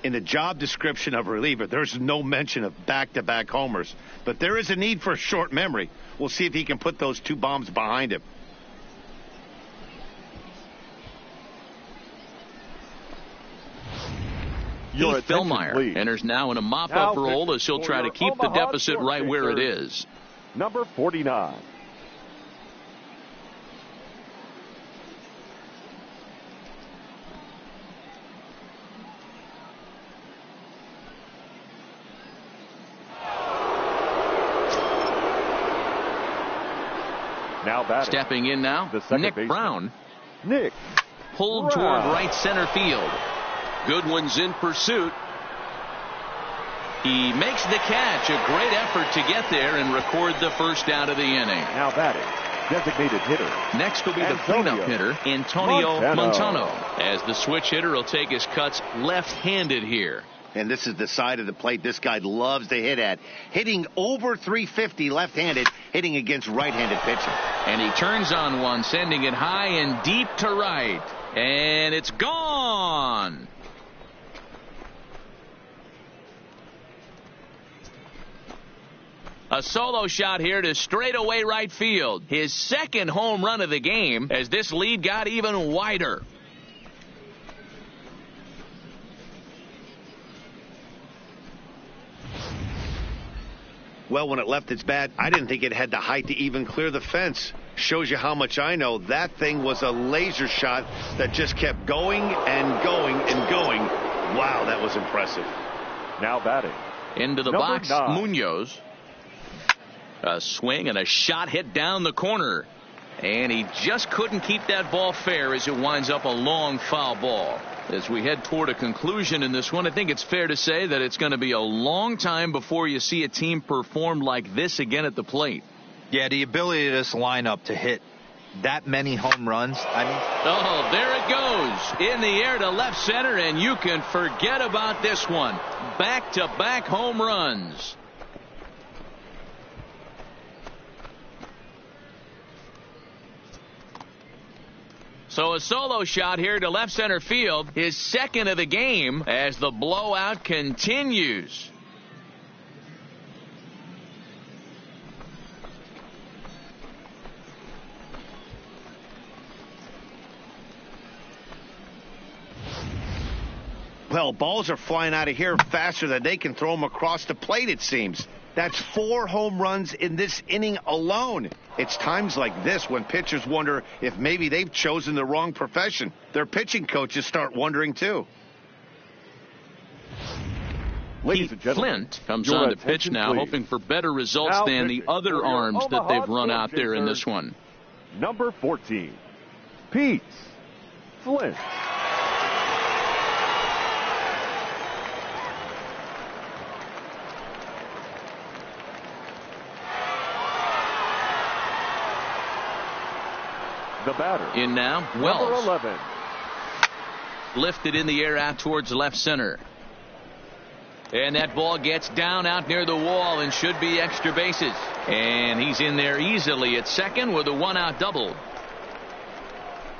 In the job description of reliever, there's no mention of back-to-back homers. But there is a need for a short memory. We'll see if he can put those 2 bombs behind him. Heath Fillmyer enters now in a mop-up role as he'll try to keep the deficit right where it is. Number 49. Now batting. Stepping in now, Nick Brown. Nick pulled toward right center field. Goodwin's in pursuit. He makes the catch. A great effort to get there and record the first out of the inning. Now batting, designated hitter. Next will be the cleanup hitter, Antonio Montano, as the switch hitter will take his cuts left-handed here. And this is the side of the plate this guy loves to hit at. Hitting over 350 left-handed, hitting against right-handed pitching. And he turns on one, sending it high and deep to right. And it's gone. A solo shot here to straightaway right field. His second home run of the game as this lead got even wider. Well, when it left its bat, I didn't think it had the height to even clear the fence. Shows you how much I know. That thing was a laser shot that just kept going and going and going. Wow, that was impressive. Now batting. Into the box, 9. Munoz. A swing and a shot hit down the corner. And he just couldn't keep that ball fair as it winds up a long foul ball. As we head toward a conclusion in this one, I think it's fair to say that it's going to be a long time before you see a team perform like this again at the plate. Yeah, the ability of this lineup to hit that many home runs. Oh, there it goes. In the air to left center, and you can forget about this one. Back-to-back home runs. So a solo shot here to left center field, his second of the game as the blowout continues. Well, balls are flying out of here faster than they can throw them across the plate, it seems. That's 4 home runs in this inning alone. It's times like this when pitchers wonder if maybe they've chosen the wrong profession. Their pitching coaches start wondering, too. Pete Flint comes on to pitch now, hoping for better results than the other arms that they've run out there in this one. Number 14, Pete Flint. The batter. In now, Wells. Number 11. Lifted in the air out towards left center. And that ball gets down out near the wall and should be extra bases. And he's in there easily at second with a 1-out double.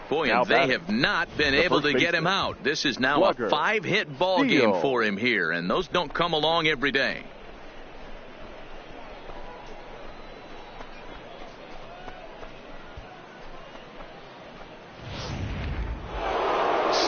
Boy, and they have not been able to get him out. This is now a 5-hit ball game for him here, and those don't come along every day.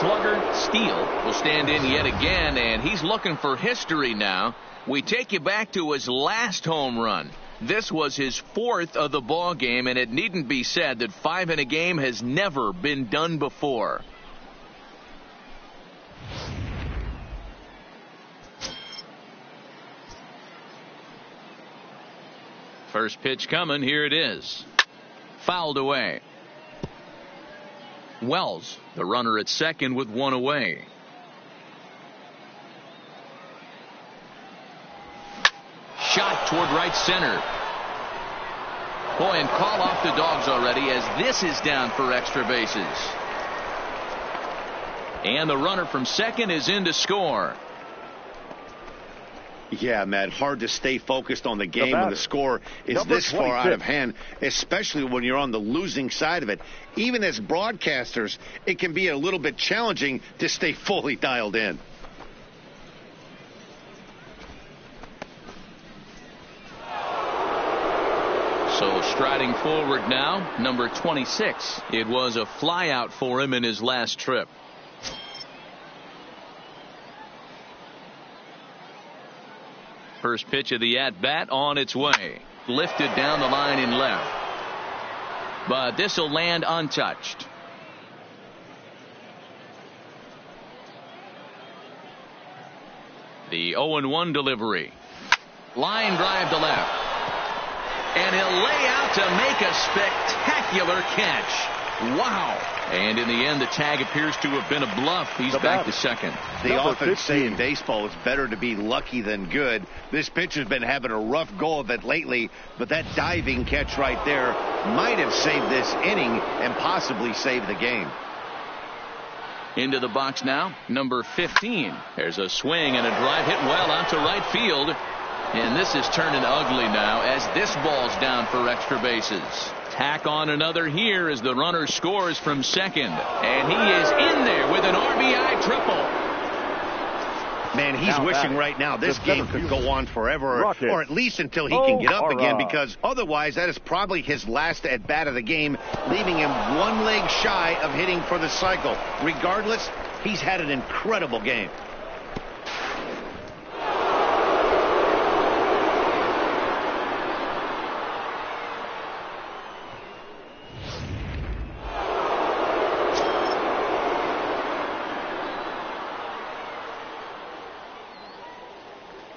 Slugger Steele will stand in yet again, and he's looking for history now. We take you back to his last home run. This was his 4th of the ball game, and it needn't be said that 5 in a game has never been done before. First pitch coming. Here it is. Fouled away. Wells, the runner at second with 1 away. Shot toward right center. Boy, and call off the Dogs already as this is down for extra bases. And the runner from second is in to score. Yeah, Matt, hard to stay focused on the game when the score is this far out of hand, especially when you're on the losing side of it. Even as broadcasters, it can be a little bit challenging to stay fully dialed in. So striding forward now, number 26. It was a flyout for him in his last trip. First pitch of the at-bat on its way. Lifted down the line in left. But this will land untouched. The 0-1 delivery. Line drive to left. And he'll lay out to make a spectacular catch. Wow. And in the end, the tag appears to have been a bluff. He's back to second. They often say in baseball it's better to be lucky than good. This pitcher's been having a rough go of it lately, but that diving catch right there might have saved this inning and possibly saved the game. Into the box now, number 15. There's a swing and a drive hit well out to right field. And this is turning ugly now as this ball's down for extra bases. Tack on another here as the runner scores from second. And he is in there with an RBI triple. Man, he's wishing right now this game could go on forever, or at least until he can get up again, because otherwise that is probably his last at-bat of the game, leaving him one leg shy of hitting for the cycle. Regardless, he's had an incredible game.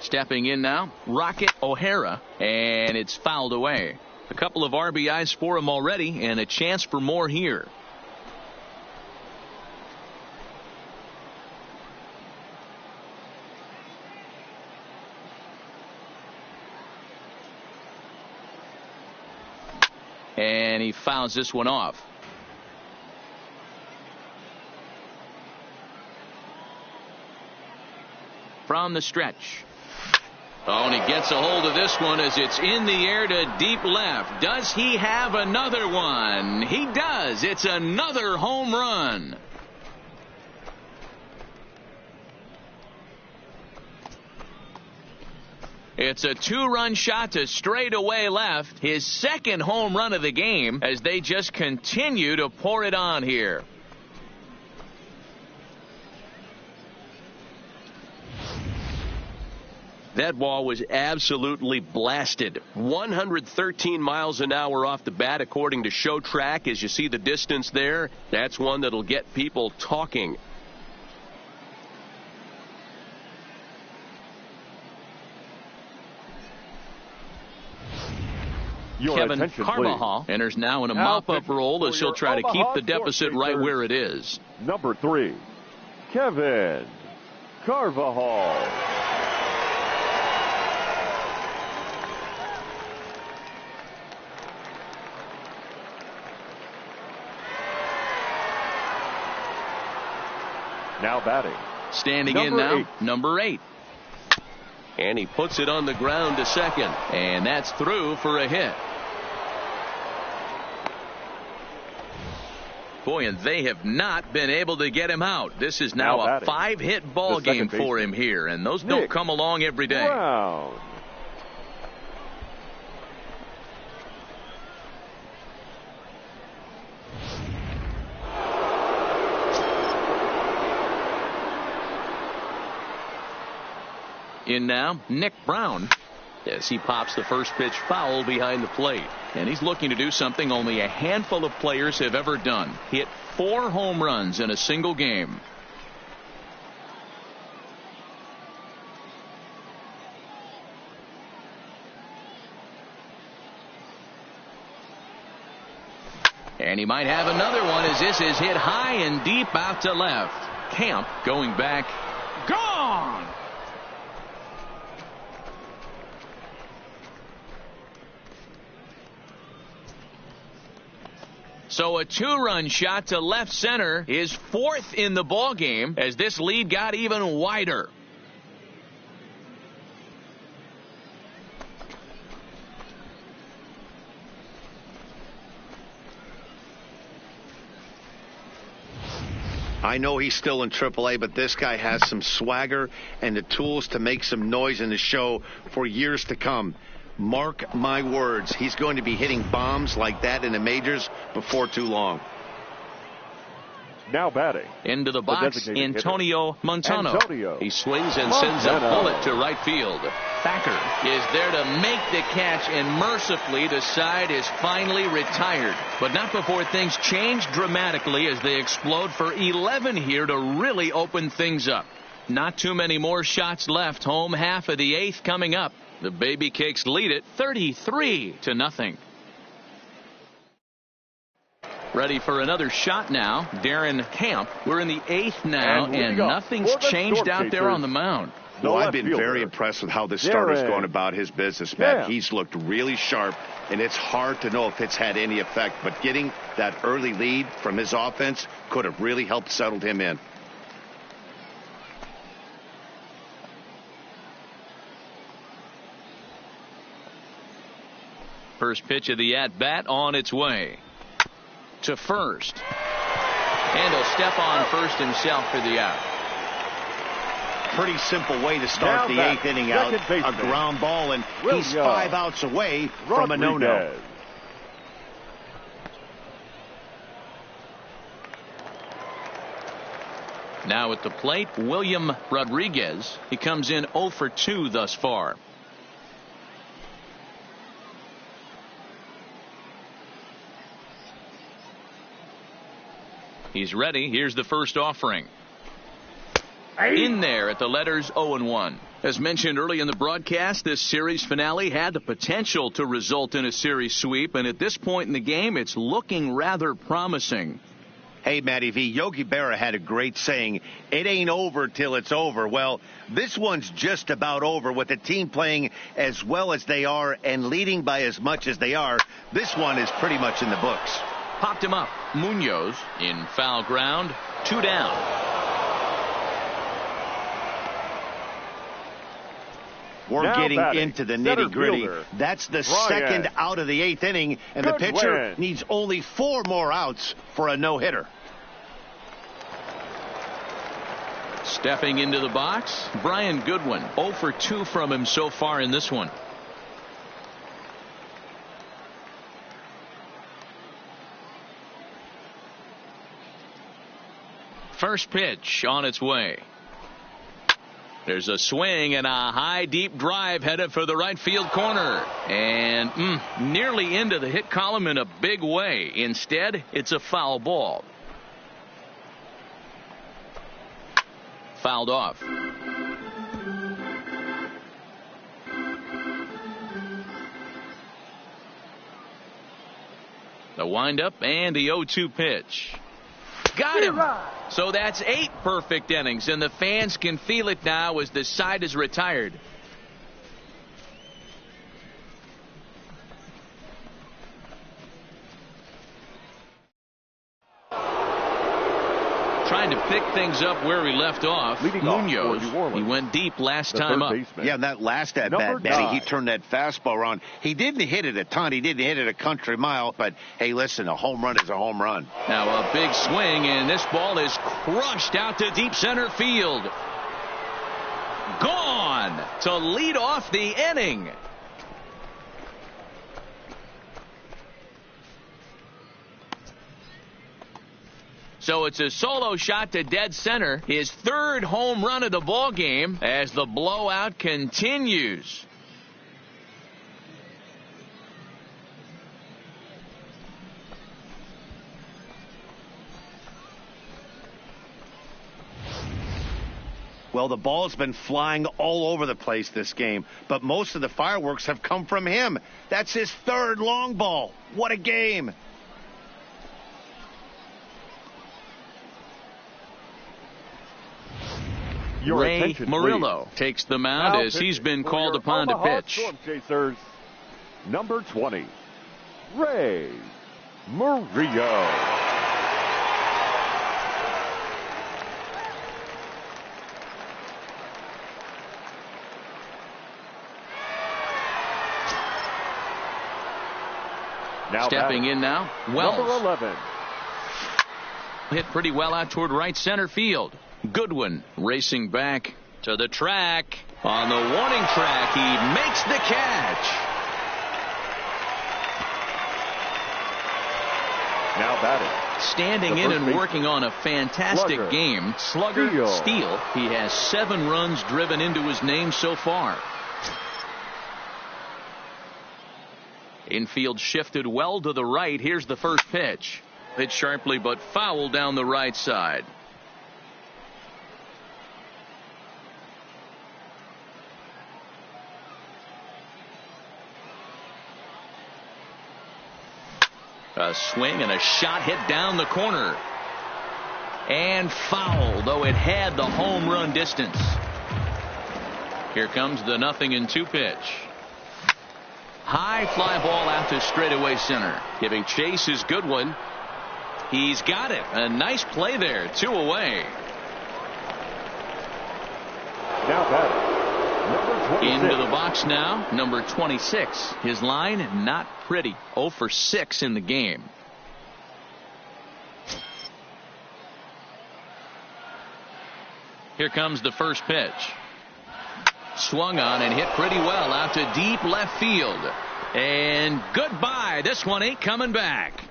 Stepping in now, Rocket O'Hara, and it's fouled away. A couple of RBIs for him already, and a chance for more here. And he fouls this one off. From the stretch. Oh, and he gets a hold of this one as it's in the air to deep left. Does he have another one? He does. It's another home run. It's a two-run shot to straightaway left. His second home run of the game as they just continue to pour it on here. That ball was absolutely blasted. 113 miles an hour off the bat, according to Show Track. As you see the distance there, that's one that'll get people talking. Kevin Carvajal enters now in a mop-up role as he'll try to keep the deficit right where it is. Number 3, Kevin Carvajal. Now batting. Standing in now, number 8. And he puts it on the ground to second. And that's through for a hit. Boy, and they have not been able to get him out. This is now a 5-hit ball game for him here, and those don't come along every day. Brown. In now, Nick Brown, as he pops the first pitch foul behind the plate. And he's looking to do something only a handful of players have ever done. Hit 4 home runs in a single game. And he might have another one as this is hit high and deep out to left. Camp going back. Gone! So a 2-run shot to left center is 4th in the ball game as this lead got even wider. I know he's still in AAA, but this guy has some swagger and the tools to make some noise in the show for years to come. Mark my words, he's going to be hitting bombs like that in the majors before too long. Now batting. Into the box, Antonio Montano. He swings and sends a bullet to right field. Thacker is there to make the catch, and mercifully the side is finally retired. But not before things change dramatically as they explode for 11 here to really open things up. Not too many more shots left. Home half of the 8th coming up. The Baby Cakes lead it 33-0. Ready for another shot now. Darren Camp. We're in the 8th now, and nothing's changed out there on the mound. Well, I've been very impressed with how this starter's going about his business, Matt. He's looked really sharp, and it's hard to know if it's had any effect. But getting that early lead from his offense could have really helped settle him in. First pitch of the at-bat on its way to first. And he'll step on first himself for the out. Pretty simple way to start the 8th inning out. A ground ball, and he's 5 outs away from a no-no. Now at the plate, William Rodriguez. He comes in 0 for 2 thus far. He's ready. Here's the first offering. In there at the letters 0-1. As mentioned early in the broadcast, this series finale had the potential to result in a series sweep, and at this point in the game, it's looking rather promising. Hey, Matty V, Yogi Berra had a great saying, it ain't over till it's over. Well, this one's just about over with the team playing as well as they are and leading by as much as they are. This one is pretty much in the books. Popped him up. Munoz in foul ground. 2 down. We're getting into the nitty-gritty. That's the second out of the 8th inning, and the pitcher needs only 4 more outs for a no-hitter. Stepping into the box, Brian Goodwin. 0 for 2 from him so far in this one. First pitch on its way. There's a swing and a high deep drive headed for the right field corner, and nearly into the hit column in a big way. Instead, it's a foul ball. Fouled off. The windup and the 0-2 pitch. Got him. So that's 8 perfect innings, and the fans can feel it now as the side is retired. Trying to pick things up where we left off. Munoz, he went deep last time up. Yeah, that last at-bat, Matty, he turned that fastball around. He didn't hit it a ton. He didn't hit it a country mile. But, hey, listen, a home run is a home run. Now a big swing, and this ball is crushed out to deep center field. Gone to lead off the inning. So it's a solo shot to dead center, his 3rd home run of the ball game as the blowout continues. Well, the ball's been flying all over the place this game, but most of the fireworks have come from him. That's his 3rd long ball. What a game. Ray Murillo takes the mound as he's been called upon to pitch. Storm Chasers, number 20, Ray Murillo. Stepping in now, Wells. Number 11. Hit pretty well out toward right center field. Goodwin racing back to the track. On the warning track, he makes the catch. Now batting. Standing in and working on a fantastic game. Slugger Steele. He has 7 runs driven into his name so far. Infield shifted well to the right. Here's the first pitch. Hit sharply but foul down the right side. A swing and a shot hit down the corner. And foul, though it had the home run distance. Here comes the 0-2 pitch. High fly ball out to straightaway center. Giving chase his good one. He's got it. A nice play there. 2 away. Now batting, number 26. Into the box now, number 26. His line, not pretty. 0 for 6 in the game. Here comes the first pitch. Swung on and hit pretty well out to deep left field. And goodbye. This one ain't coming back.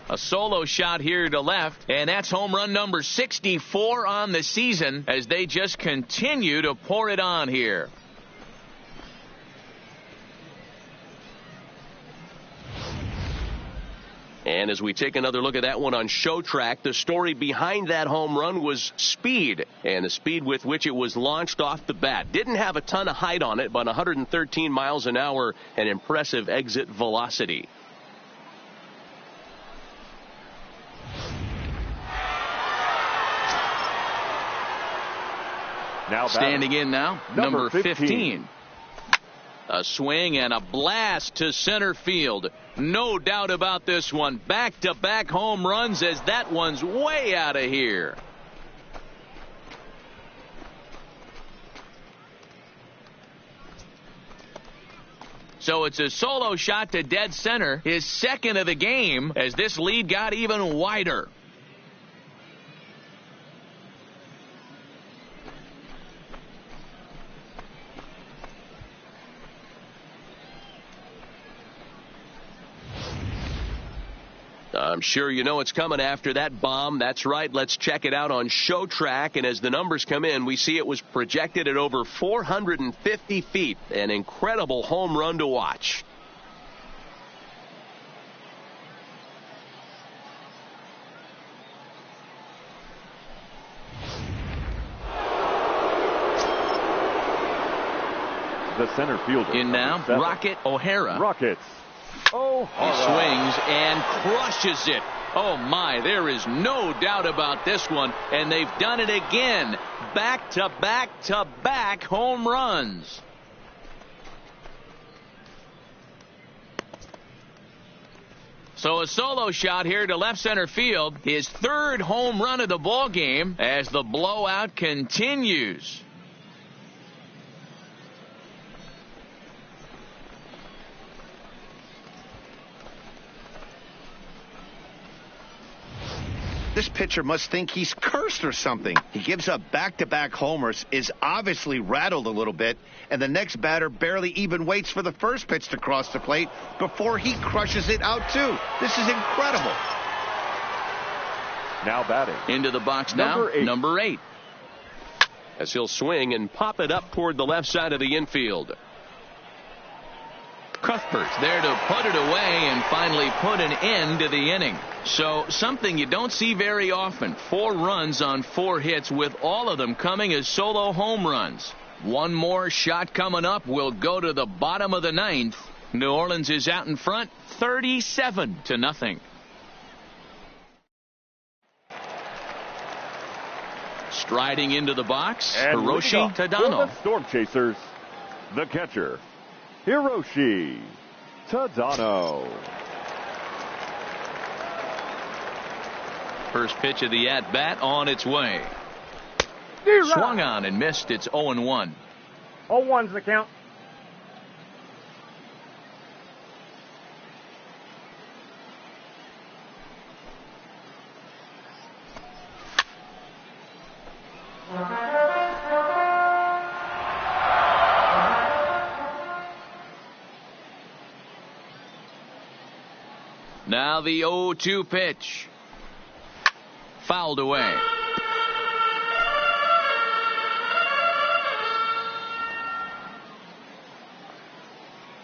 A solo shot here to left, and that's home run number 64 on the season as they just continue to pour it on here. And as we take another look at that one on Showtrack, the story behind that home run was speed, and the speed with which it was launched off the bat. Didn't have a ton of height on it, but 113 miles an hour, an impressive exit velocity. Now standing in now, number 15. A swing and a blast to center field. No doubt about this one. Back-to-back home runs as that one's way out of here. So it's a solo shot to dead center, his second of the game, as this lead got even wider. I'm sure you know it's coming after that bomb. That's right. Let's check it out on Showtrack. And as the numbers come in, we see it was projected at over 450 feet. An incredible home run to watch. The center fielder. In now, Rocket O'Hara. Rockets. He swings and crushes it. Oh my, there is no doubt about this one, and they've done it again. Back-to-back-to-back home runs. So a solo shot here to left center field, his third home run of the ball game as the blowout continues. This pitcher must think he's cursed or something. He gives up back-to-back homers, is obviously rattled a little bit, and the next batter barely even waits for the first pitch to cross the plate before he crushes it out too. This is incredible. Now batting. Into the box now, number 8. As he'll swing and pop it up toward the left side of the infield. Cuthbert there to put it away and finally put an end to the inning. So something you don't see very often. 4 runs on 4 hits, with all of them coming as solo home runs. One more shot coming up will go to the bottom of the 9th. New Orleans is out in front, 37-0. Striding into the box, and Hiroshi Tadano. The Storm Chasers, the catcher, Hiroshi Tadano. First pitch of the at-bat on its way. Swung on and missed. It's 0-1. 0-1's the count. Now the 0-2 pitch. Fouled away.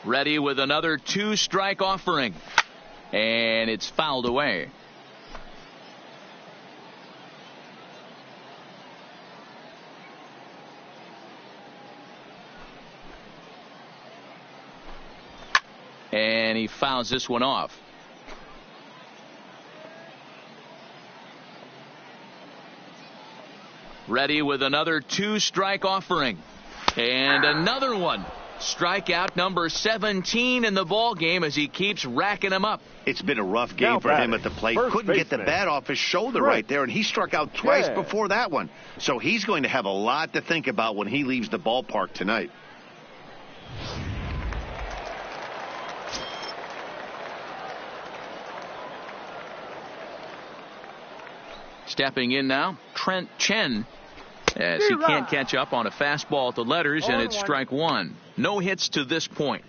Ready with another 2-strike offering. And it's fouled away. and he fouls this one off. Ready with another 2-strike offering. And another one. Strikeout number 17 in the ball game as he keeps racking them up. It's been a rough game for him at the plate. Couldn't get the bat off his shoulder right there, and he struck out twice before that one. So he's going to have a lot to think about when he leaves the ballpark tonight. Stepping in now, Trent Chen, as he can't catch up on a fastball at the letters, and it's strike one. No hits to this point.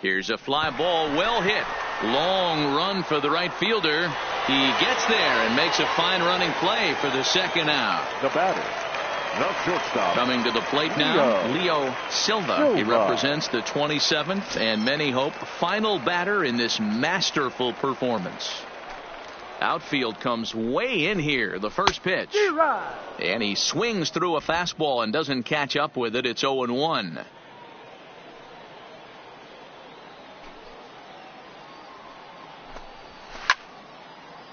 Here's a fly ball, well hit. Long run for the right fielder. He gets there and makes a fine running play for the second out. The batter, the shortstop. Coming to the plate now, Leo Silva. He represents the 27th and many hope final batter in this masterful performance. Outfield comes way in here. The first pitch. And he swings through a fastball and doesn't catch up with it. It's 0-1.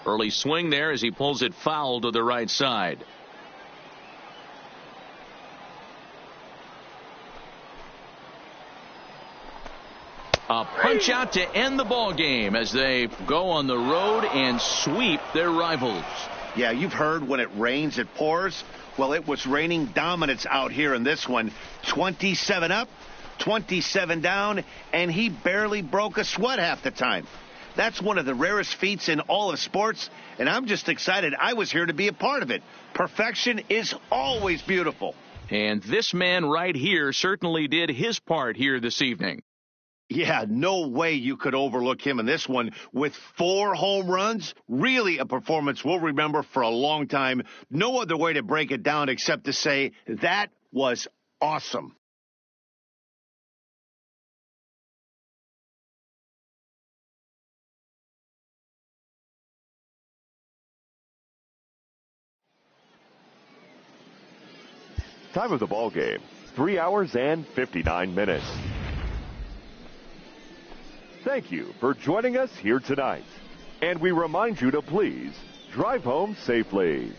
Early swing there as he pulls it foul to the right side. A punch out to end the ball game as they go on the road and sweep their rivals. Yeah, you've heard when it rains, it pours. Well, it was raining dominance out here in this one. 27 up, 27 down, and he barely broke a sweat half the time. That's one of the rarest feats in all of sports, and I'm just excited I was here to be a part of it. Perfection is always beautiful. And this man right here certainly did his part here this evening. Yeah, no way you could overlook him in this one with 4 home runs. Really a performance we'll remember for a long time. No other way to break it down except to say that was awesome. Time of the ball game, 3 hours and 59 minutes. Thank you for joining us here tonight. And we remind you to please drive home safely.